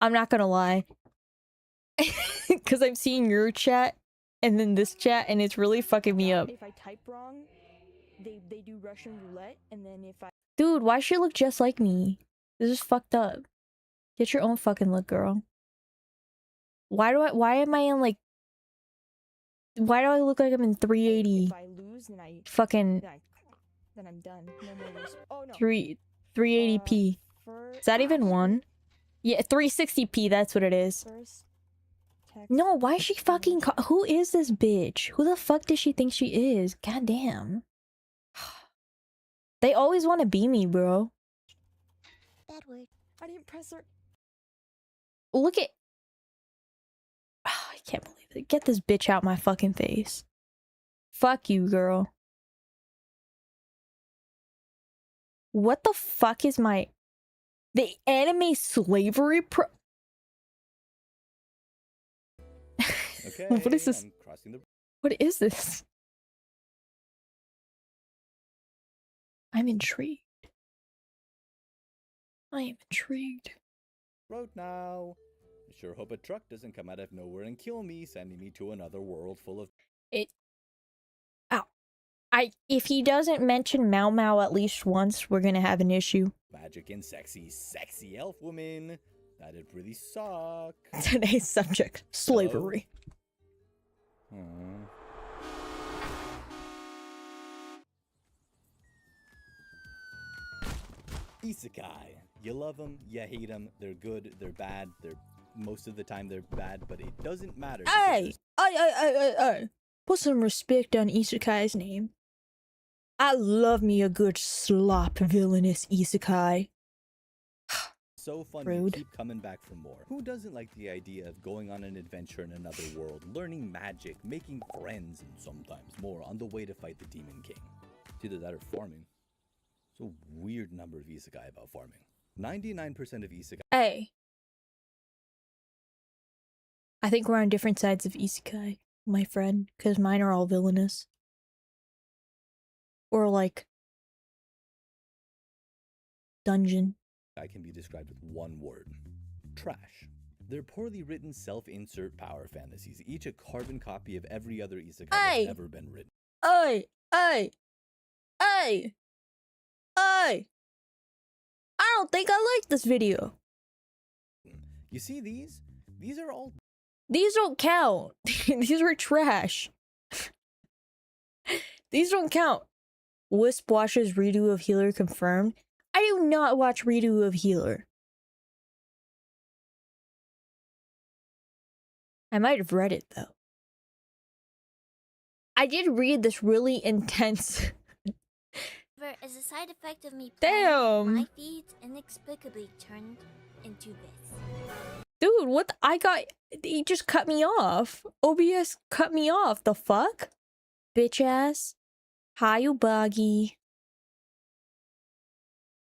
I'm not gonna lie. Cause I'm seeing your chat and then this chat and it's really fucking me up. If I type wrong, they do Russian roulette, and then if I... Dude, why she look just like me? This is fucked up. Get your own fucking look, girl. Why am I in like... Why do I look like I'm in 380? If I lose, then Fucking... then I'm done. No more lose. Oh no. 380p. Is that even one? Yeah, 360p, that's what it is. First text. No, why is she fucking who is this bitch? Who the fuck does she think she is? God damn. They always want to be me, bro. Bad word. I didn't press her. Look at... I can't believe it. Get this bitch out my fucking face. Fuck you, girl. What the fuck is my... The anime slavery pro... Okay, What is this? I'm crossing the What is this? I'm intrigued. I am intrigued. road now. I sure hope a truck doesn't come out of nowhere and kill me, sending me to another world full of... Ow. If he doesn't mention Mau Mau at least once, we're gonna have an issue. magic and sexy elf woman. That'd really suck. Today's subject, slavery. Aw. Isekai. You love them, you hate them, they're good, they're bad, most of the time they're bad, but it doesn't matter. Hey! Hey! Put some respect on Isekai's name. I love me a good slop villainous Isekai. So fun, Rude. you keep coming back for more. Who doesn't like the idea of going on an adventure in another world, learning magic, making friends, and sometimes more on the way to fight the Demon King? It's either that or farming. It's a weird number of isekai about farming. 99% of isekai... Hey. I think we're on different sides of Isekai, my friend, because mine are all villainous. Or like... dungeon. can be described with one word. Trash. They're poorly written self-insert power fantasies, each a carbon copy of every other isekai Hey! that's ever been written. Hey! I don't think I like this video. You see these? These are all These don't count. These were trash. These don't count. Wisp watches redo of Healer confirmed. I do not watch redo of Healer. I might have read it though. I did read this really intense. As a side effect of me playing, Damn. my feeds inexplicably turned into this. Dude, what he just cut me off. OBS cut me off. The fuck? Bitch ass. Hi, you buggy.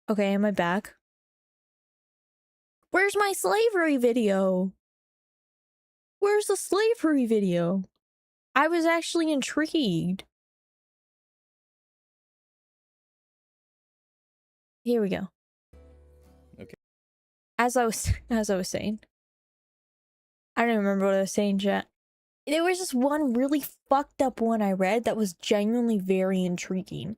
Okay, am I back? Where's my slavery video? Where's the slavery video? I was actually intrigued. Here we go. Okay. As I was saying. I don't even remember what I was saying, chat. There was this one really fucked up one I read that was genuinely very intriguing.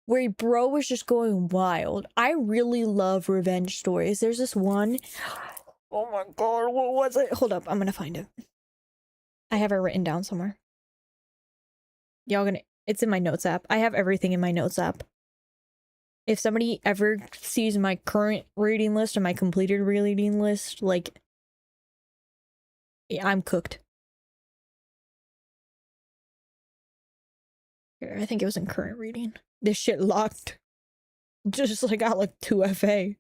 Where bro was just going wild. I really love revenge stories. There's this one. Oh my god, what was it? Hold up, I'm gonna find it. I have it written down somewhere. It's in my notes app. I have everything in my notes app. If somebody ever sees my current reading list or my completed reading list, like, yeah, I'm cooked. Here, I think it was in current reading. This shit locked. Just like I got like 2 FA.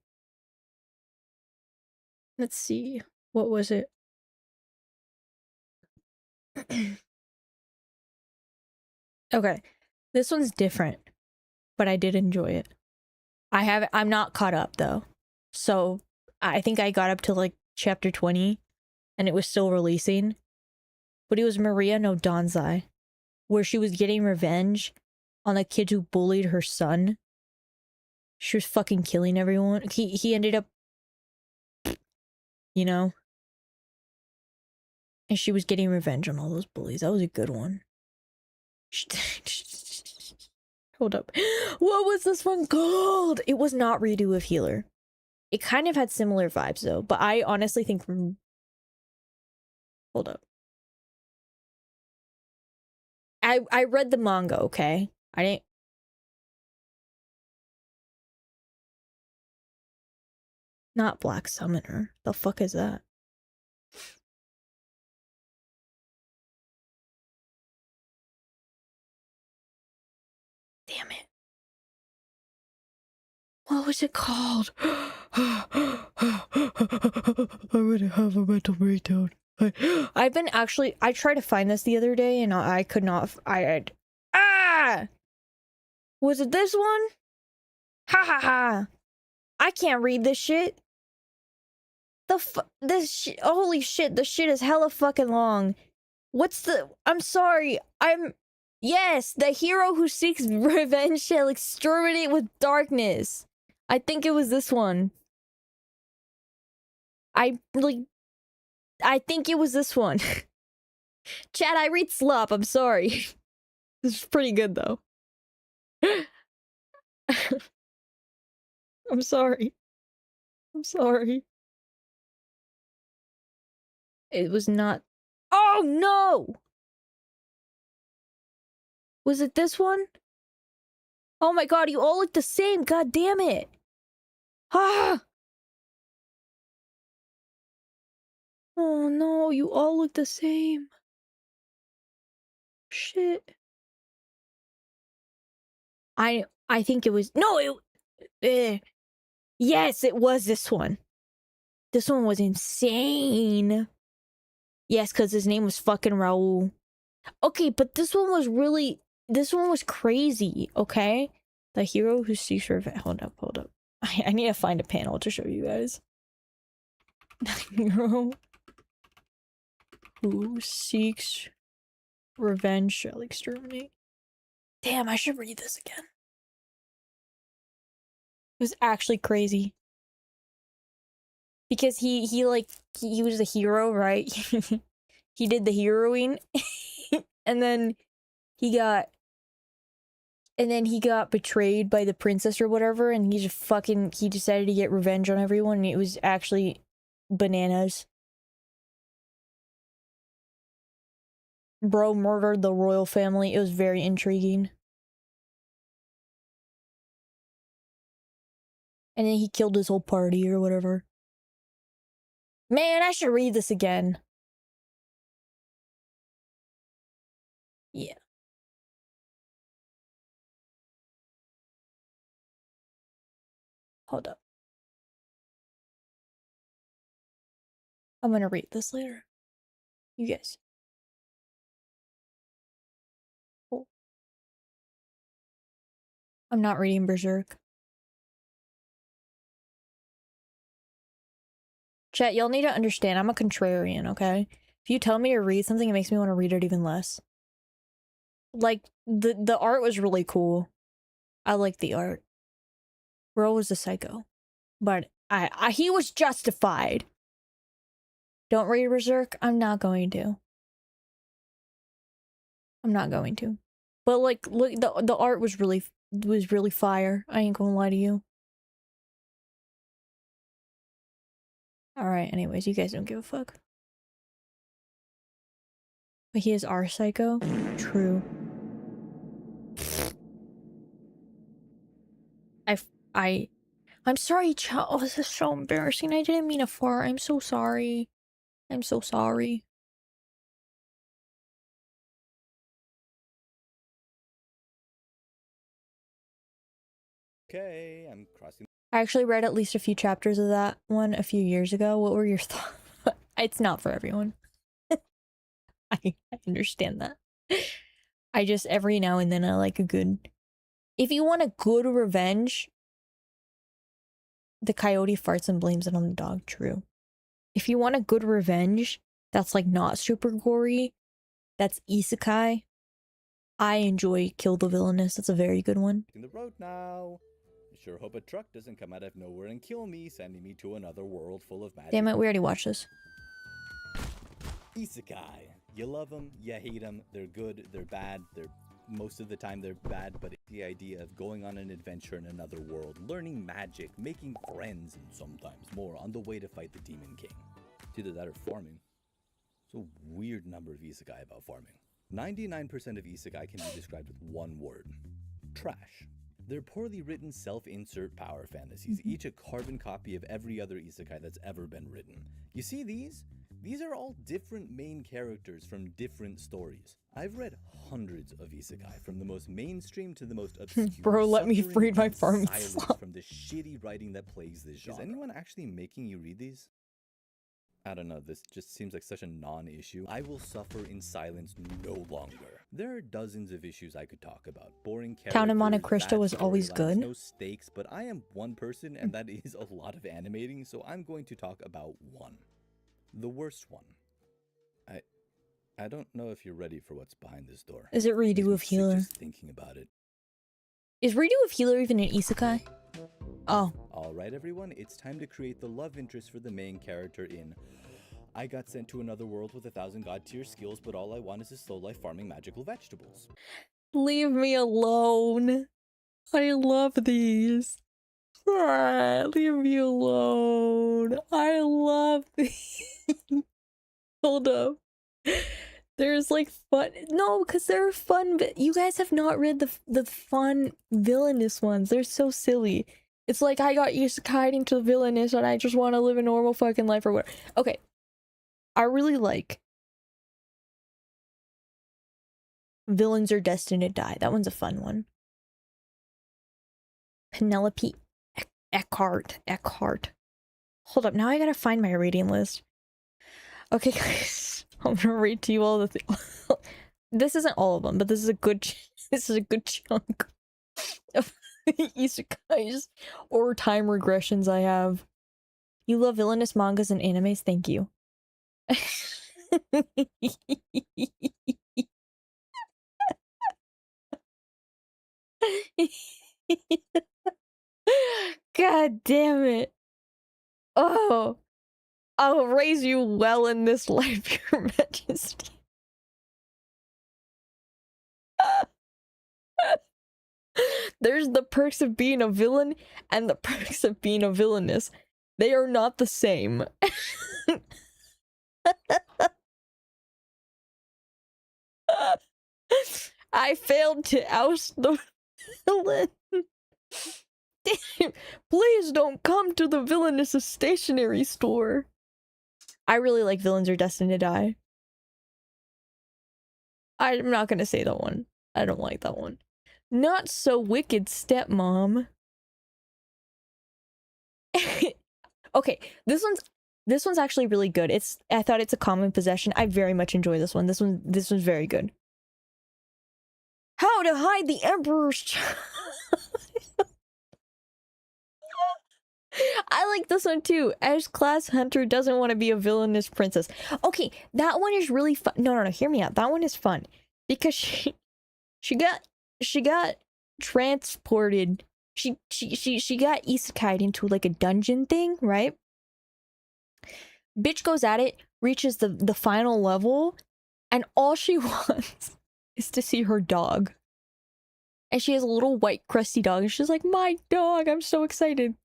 Let's see. What was it? Okay. This one's different, but I did enjoy it. I'm not caught up though. So I think I got up to like chapter 20 and it was still releasing. But it was Maria no Danzai, where she was getting revenge on the kid who bullied her son. She was fucking killing everyone. He ended up, you know, and she was getting revenge on all those bullies. That was a good one. Hold up. What was this one called? It was not Redo of Healer. It kind of had similar vibes though, but I honestly think hold up. I read the manga, okay? I didn't. Not Black Summoner. The fuck is that? Damn it. What was it called? I'm gonna have a mental breakdown. I've been actually, I tried to find this the other day and I could not, was it this one? Ha ha ha. I can't read this shit. Holy shit, this shit is hella fucking long. I'm sorry, yes, the hero who seeks revenge shall exterminate with darkness. I think it was this one. I think it was this one. Chat, I read slop, I'm sorry. This is pretty good though. I'm sorry. I'm sorry. It was not. Oh no! Was it this one? Oh my god, you all look the same. God damn it. Ah! Oh no, you all look the same. Shit. I think it was. No, yes, it was this one. This one was insane. Yes, because his name was fucking Raul. Okay, but this one was crazy, okay? The hero who seeks revenge. Hold up. I need to find a panel to show you guys. The hero who seeks revenge shall exterminate. Damn, I should read this again. It was actually crazy. Because he was the hero, right? He did the heroing. and then he got betrayed by the princess or whatever, and he decided to get revenge on everyone, and it was actually bananas. bro murdered the royal family. It was very intriguing. And then he killed his whole party or whatever. Man, I should read this again. Yeah. Hold up. I'm gonna read this later. You guys. Cool. I'm not reading Berserk. Chat, y'all need to understand, I'm a contrarian, okay? If you tell me to read something, it makes me want to read it even less. Like, the art was really cool. I like the art. Bro was a psycho. But he was justified. Don't read Berserk? I'm not going to. I'm not going to. But like, look, the art was really fire. I ain't gonna lie to you. Alright, anyways, you guys don't give a fuck. But he is our psycho? True. I'm sorry, child. Oh, this is so embarrassing. I didn't mean to fart. I'm so sorry. I'm so sorry. Okay, I'm crossing. I actually read at least a few chapters of that one a few years ago. What were your thoughts? It's not for everyone. I understand that. I just, every now and then, I like a good... If you want a good revenge, the coyote farts and blames it on the dog. True. If you want a good revenge that's like not super gory, that's isekai. I enjoy Kill the Villainous. That's a very good one. In the road now. I sure hope a truck doesn't come out of nowhere and kill me, sending me to another world full of magic. Damn it, we already watched this. Isekai. You love them, you hate them, they're good, they're bad, most of the time they're bad, but the idea of going on an adventure in another world, learning magic, making friends, and sometimes more on the way to fight the Demon King. It's either that or farming. It's a weird number of isekai about farming. 99% of isekai can be described with one word. Trash. They're poorly written self-insert power fantasies, each a carbon copy of every other isekai that's ever been written. You see these? These are all different main characters from different stories. I've read hundreds of isekai, from the most mainstream to the most obscure. Bro, let me suffering read my and farming silence slot. from the shitty writing that plagues this genre. Is anyone actually making you read these? I don't know, this just seems like such a non-issue. I will suffer in silence no longer. There are dozens of issues I could talk about. Boring characters, Count of Monte Cristo bad was always storylines, good. no stakes, but I am one person and that is a lot of animating, so I'm going to talk about one. The worst one. I don't know if you're ready for what's behind this door. Is it Makes Redo me of sick Healer? just thinking about it. Is Redo of Healer even an isekai? Oh. Alright everyone, it's time to create the love interest for the main character in I got sent to another world with 1,000 god tier skills, but all I want is a slow life farming magical vegetables. Leave me alone. I love these. Leave me alone. I love these. Hold up. There's like fun. No, because they're fun. But you guys have not read the fun villainous ones. They're so silly. It's like I got used to hiding to the villainous and I just want to live a normal fucking life or whatever. Okay. I really like Villains Are Destined to Die. That one's a fun one. Penelope Eckhart. Hold up, now I gotta find my reading list. Okay, guys, I'm gonna read to you all the things. This isn't all of them, but this is a good chunk of isekais or time regressions I have. You love villainous mangas and animes? Thank you. God damn it. Oh, I'll raise you well in this life, Your Majesty. There's the perks of being a villain and the perks of being a villainess. They are not the same. I failed to oust the villain. Please don't come to the villainous stationery store. I really like Villains Are Destined to Die. I'm not gonna say that one. I don't like that one. Not So Wicked Stepmom. Okay, this one's actually really good. I thought it's a common possession. I very much enjoy this one. This one's very good. How to Hide the Emperor's Child. I like this one too. Ash Class Hunter doesn't want to be a villainous princess. Okay, that one is really fun. No, hear me out. That one is fun because she got transported. She got isekai'd into like a dungeon thing, right? Bitch goes at it, reaches the final level, and all she wants is to see her dog. And she has a little white crusty dog, and she's like, my dog, I'm so excited.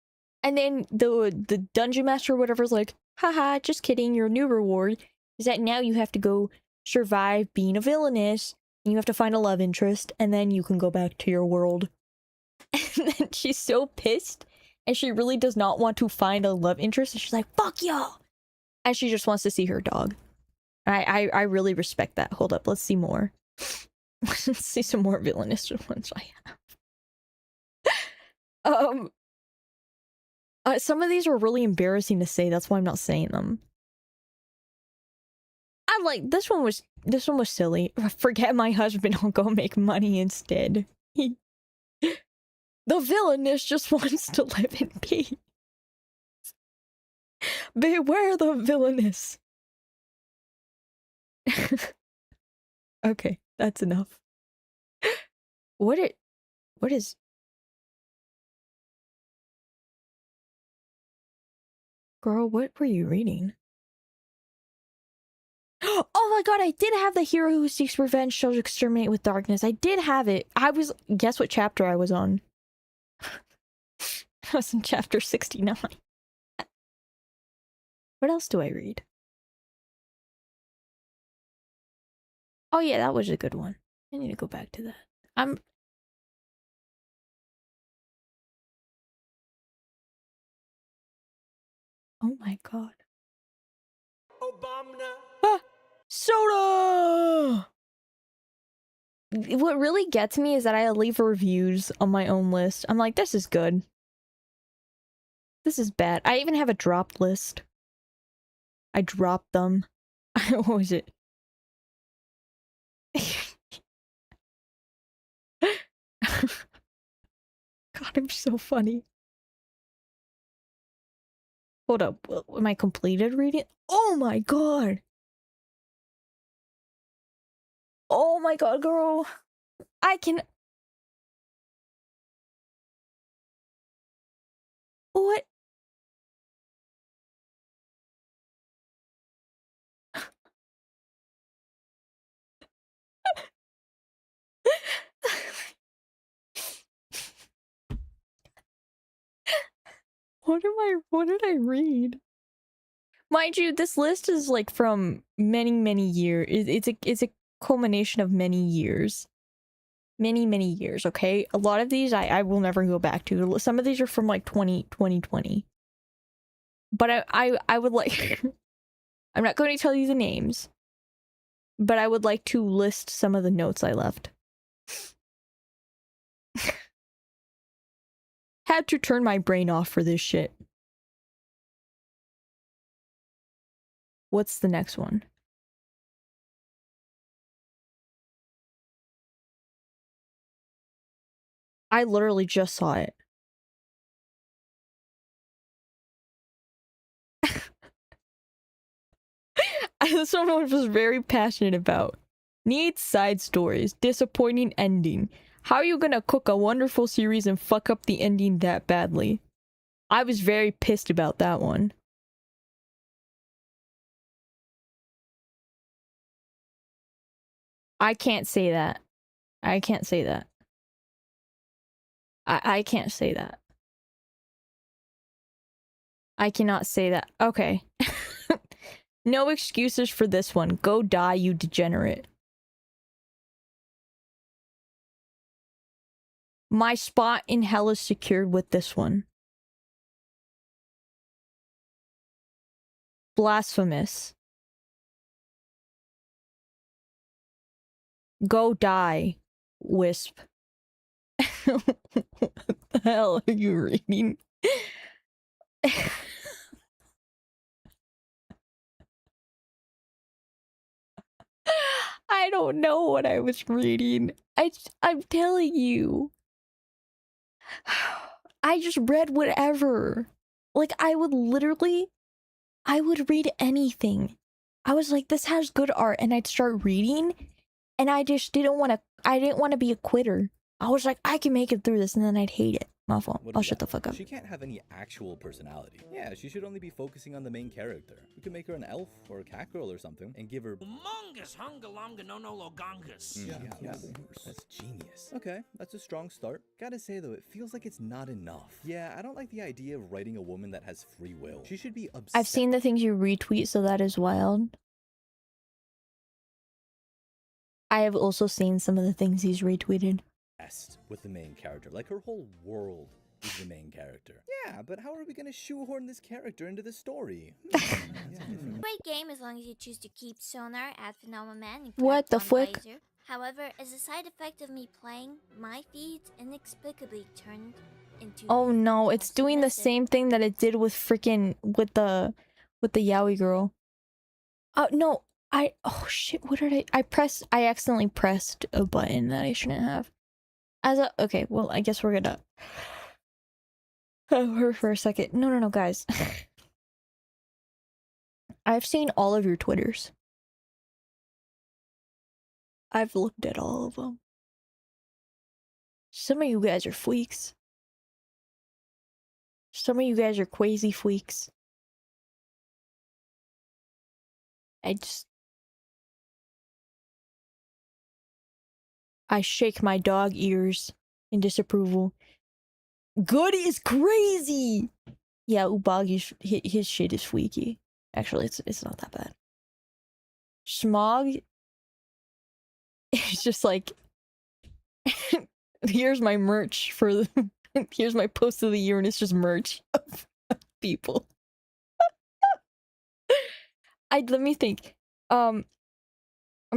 And then the dungeon master or whatever's like, haha, just kidding, your new reward is that now you have to go survive being a villainess, and you have to find a love interest, and then you can go back to your world. And then she's so pissed, and she really does not want to find a love interest, and she's like, fuck y'all! And she just wants to see her dog. I really respect that. Hold up, let's see more. Let's see some more villainous ones I have. Some of these are really embarrassing to say, that's why I'm not saying them. I'm like, this one was silly. Forget my husband, I'll go make money instead. The villainess just wants to live in peace. Beware the villainess. Okay, that's enough. What is... Girl, what were you reading? Oh my god, I did have the hero who seeks revenge shall exterminate with darkness. I did have it. Guess what chapter I was on? I was in chapter 69. What else do I read? Oh yeah, that was a good one. I need to go back to that. Oh my god. Obama. Ah! Soda! What really gets me is that I leave reviews on my own list. I'm like, this is good. This is bad. I even have a dropped list. I dropped them. What was it? God, I'm so funny. Hold up. Am I completed reading? Oh my god! Oh my god, girl! I can... What? What did I read? Mind you, this list is like from many years. It's a culmination of many years. Many years, okay? A lot of these I will never go back to. Some of these are from like 2020. But I would like... I'm not going to tell you the names. But I would like to list some of the notes I left. Had to turn my brain off for this shit. What's the next one? I literally just saw it. This one was very passionate about. Needs side stories. Disappointing ending. How are you gonna cook a wonderful series and fuck up the ending that badly? I was very pissed about that one. I can't say that. I can't say that. I can't say that. I cannot say that. Okay. No excuses for this one. Go die, you degenerate. My spot in hell is secured with this one. Blasphemous. Go die, Wisp. What the hell are you reading? I don't know what I was reading. I'm telling you. I just read whatever. Like, I would read anything. I was like, this has good art, and I'd start reading, and I just didn't want to be a quitter. I was like, I can make it through this, and then I'd hate it. My fault. What I'll is shut that? the fuck up. She can't have any actual personality. Yeah, she should only be focusing on the main character. We could make her an elf or a cat girl or something and give her... Humongous hungalonga no no logongus. Yeah, that's genius. Okay, that's a strong start. Gotta say though, it feels like it's not enough. Yeah, I don't like the idea of writing a woman that has free will. She should be obsessed. I've seen the things you retweet, so that is wild. I have also seen some of the things he's retweeted. With the main character. Like her whole world is the main character. Yeah, but how are we gonna shoehorn this character into the story? Great game as long as you choose to keep Sonar, add Phenomenon, and What the Capcom fuck? Visor. However, as a side effect of me playing, my feeds inexplicably turned into... Oh no, it's doing the submissive. same thing that it did with freaking with the yaoi girl. No, oh shit, what did I accidentally pressed a button that I shouldn't have. Okay, well, I guess we're gonna her for a second. No, guys. I've seen all of your Twitters. I've looked at all of them. Some of you guys are freaks. Some of you guys are crazy freaks. I shake my dog ears in disapproval. Good is crazy! Yeah, Ubagi's his shit is freaky. Actually, it's not that bad. Smog is just like, here's my merch for the here's my post of the year, and it's just merch of people. Let me think. I'm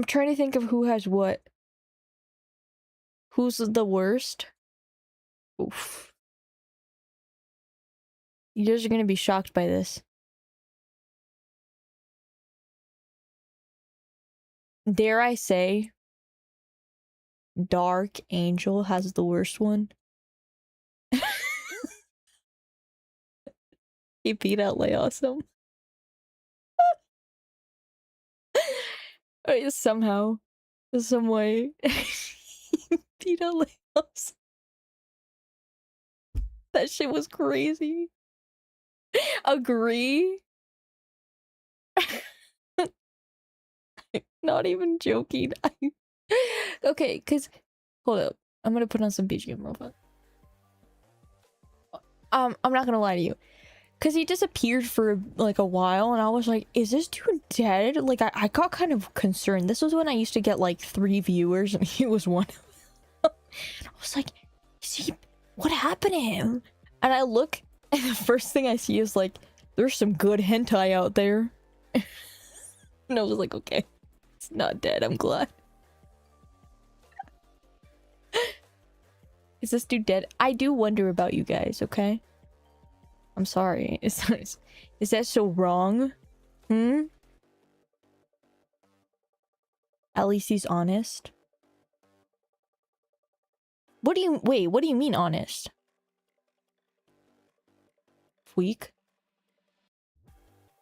trying to think of who has what. Who's the worst? Oof. You guys are gonna be shocked by this. Dare I say, Dark Angel has the worst one. He beat out Awesome. Somehow, some way. Beat out Awesome. That shit was crazy. Agree? Not even joking. Okay, cause hold up. I'm gonna put on some BGM real fast. I'm not gonna lie to you. Cause he disappeared for like a while and I was like, is this dude dead? Like I got kind of concerned. This was when I used to get like 3 viewers and he was one of them. I was like, what happened to him? And I look and the first thing I see is like, there's some good hentai out there. And I was like, okay, it's not dead, I'm glad. Is this dude dead? I do wonder about you guys, okay? I'm sorry. Is that so wrong? At least he's honest. What do you mean honest? Weak?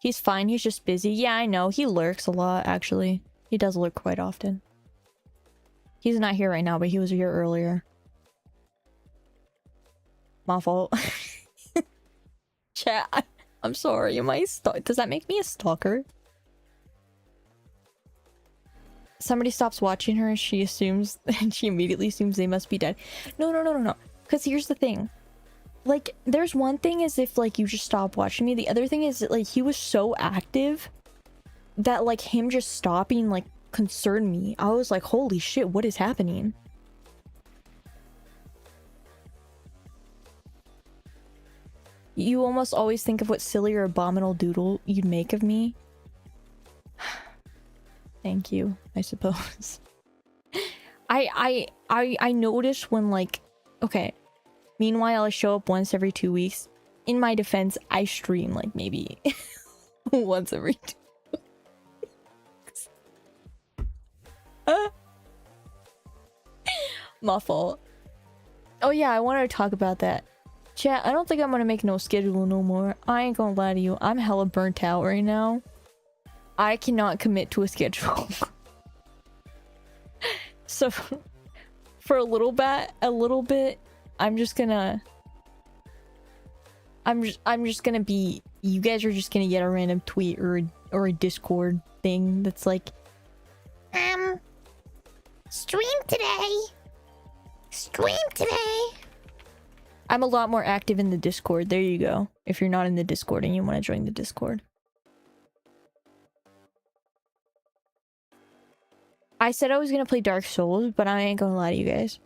He's fine, he's just busy. Yeah, I know. He lurks a lot, actually. He does lurk quite often. He's not here right now, but he was here earlier. My fault. Chat, I'm sorry. Does that make me a stalker? Somebody stops watching her and she immediately assumes they must be dead. No. Because here's the thing. Like, there's one thing is if, like, you just stop watching me. The other thing is that, like, he was so active that, like, him just stopping, like, concerned me. I was like, holy shit, what is happening? You almost always think of what silly or abominable doodle you'd make of me. Thank you, I suppose. I notice when, like, okay, meanwhile I show up once every 2 weeks. In my defense, I stream like maybe once every 2 weeks. My fault. Oh yeah, I wanted to talk about that. Chat, I don't think I'm gonna make no schedule no more. I ain't gonna lie to you. I'm hella burnt out right now. I cannot commit to a schedule. So for a little bit, I'm just gonna be, you guys are just gonna get a random tweet or a Discord thing that's like, stream today. Stream today. I'm a lot more active in the Discord. There you go. If you're not in the Discord and you want to join the Discord. I said I was gonna play Dark Souls, but I ain't gonna lie to you guys.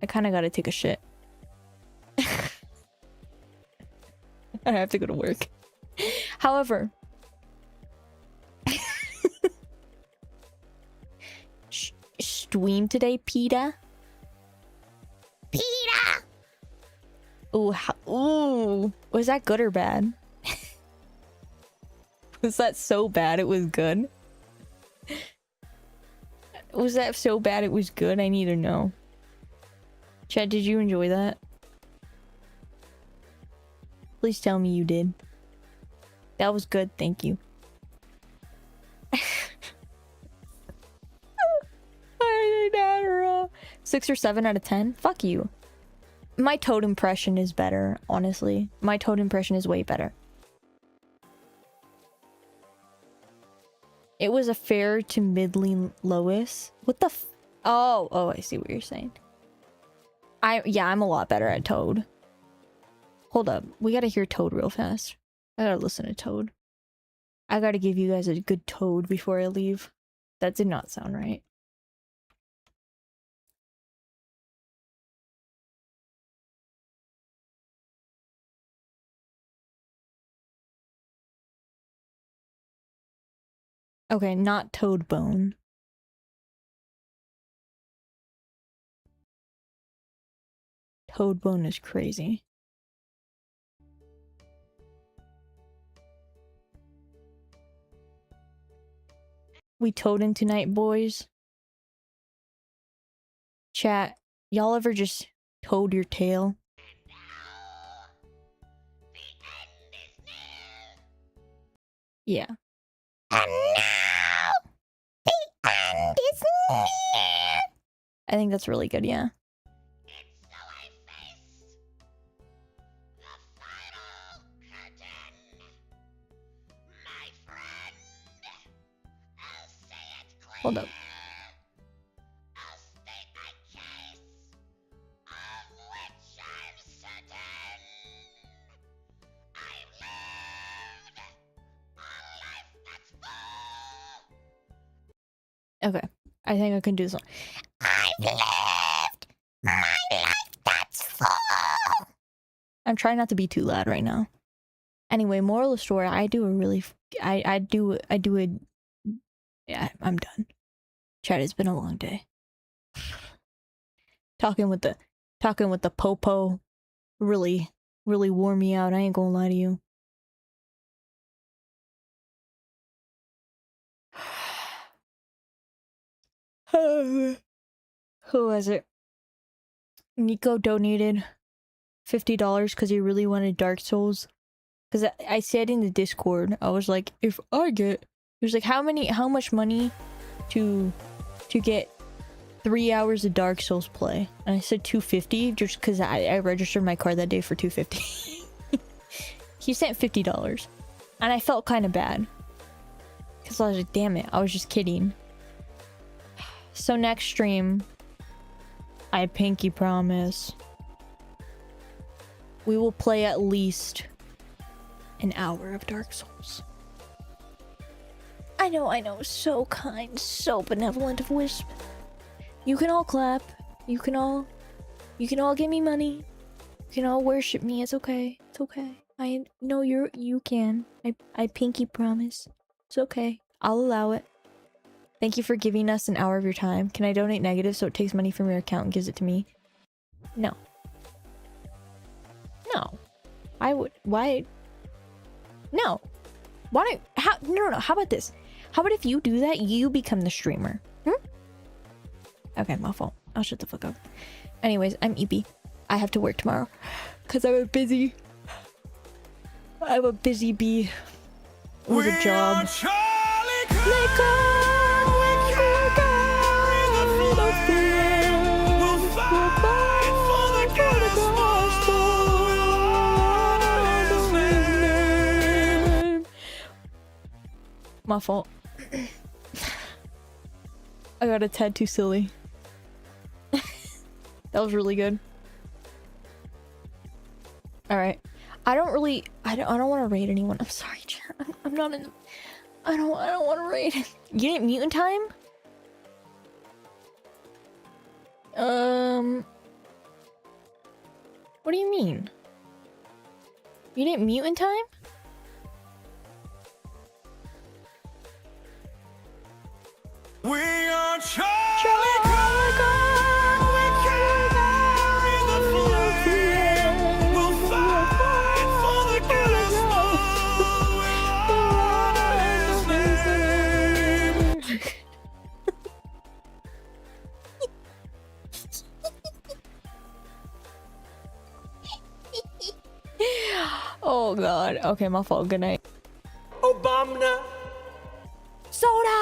I kind of gotta take a shit. I have to go to work. However, stream today, PETA. PETA. Ooh, was that good or bad? Was that so bad it was good? Was that so bad it was good? I need to know. Chat, did you enjoy that? Please tell me you did. That was good, thank you. 6 or 7 out of 10? Fuck you. My Toad impression is better, honestly. My Toad impression is way better. It was a fair to middling Lois. What the f- Oh, I see what you're saying. Yeah, I'm a lot better at Toad. Hold up. We gotta hear Toad real fast. I gotta listen to Toad. I gotta give you guys a good Toad before I leave. That did not sound right. Okay, not Toadbone. Toadbone is crazy. We toading tonight, boys. Chat, y'all ever just toad your tail? Yeah. And now, the end is near. I think that's really good, yeah. Hold up. Okay, I think I can do this one. I've lived my life that's full. I'm trying not to be too loud right now. Anyway, moral of the story, I do a really, yeah, I'm done. Chat, it's been a long day. Talking with the popo really wore me out. I ain't gonna lie to you. Who was it? Nico donated $50 because he really wanted Dark Souls. Because I said in the Discord, I was like, if I get, he was like, how much money to get 3 hours of Dark Souls play? And I said $250 just because I registered my card that day for $250. He sent $50, and I felt kind of bad because I was like, damn it, I was just kidding. So next stream, I pinky promise, we will play at least an hour of Dark Souls. I know, so kind, so benevolent of Wisp. You can all clap, you can all give me money. can all worship me. It's okay. It's okay. I know you can. I pinky promise. It's okay. I'll allow it. Thank you for giving us an hour of your time. Can I donate negative so it takes money from your account and gives it to me? No. No. I would. Why? No. Why don't? How? No. How about this? How about if you do that, you become the streamer? Okay, my fault. I'll shut the fuck up. Anyways, I'm EP. I have to work tomorrow because I'm a busy bee with a job. My fault. I got a tad too silly. That was really good. All right. I don't want to raid anyone. I'm sorry, chat. I'm not in. I don't want to raid. You didn't mute in time? What do you mean? You didn't mute in time? We are Oh god. Okay, my fault. Good night. Obama. Soda!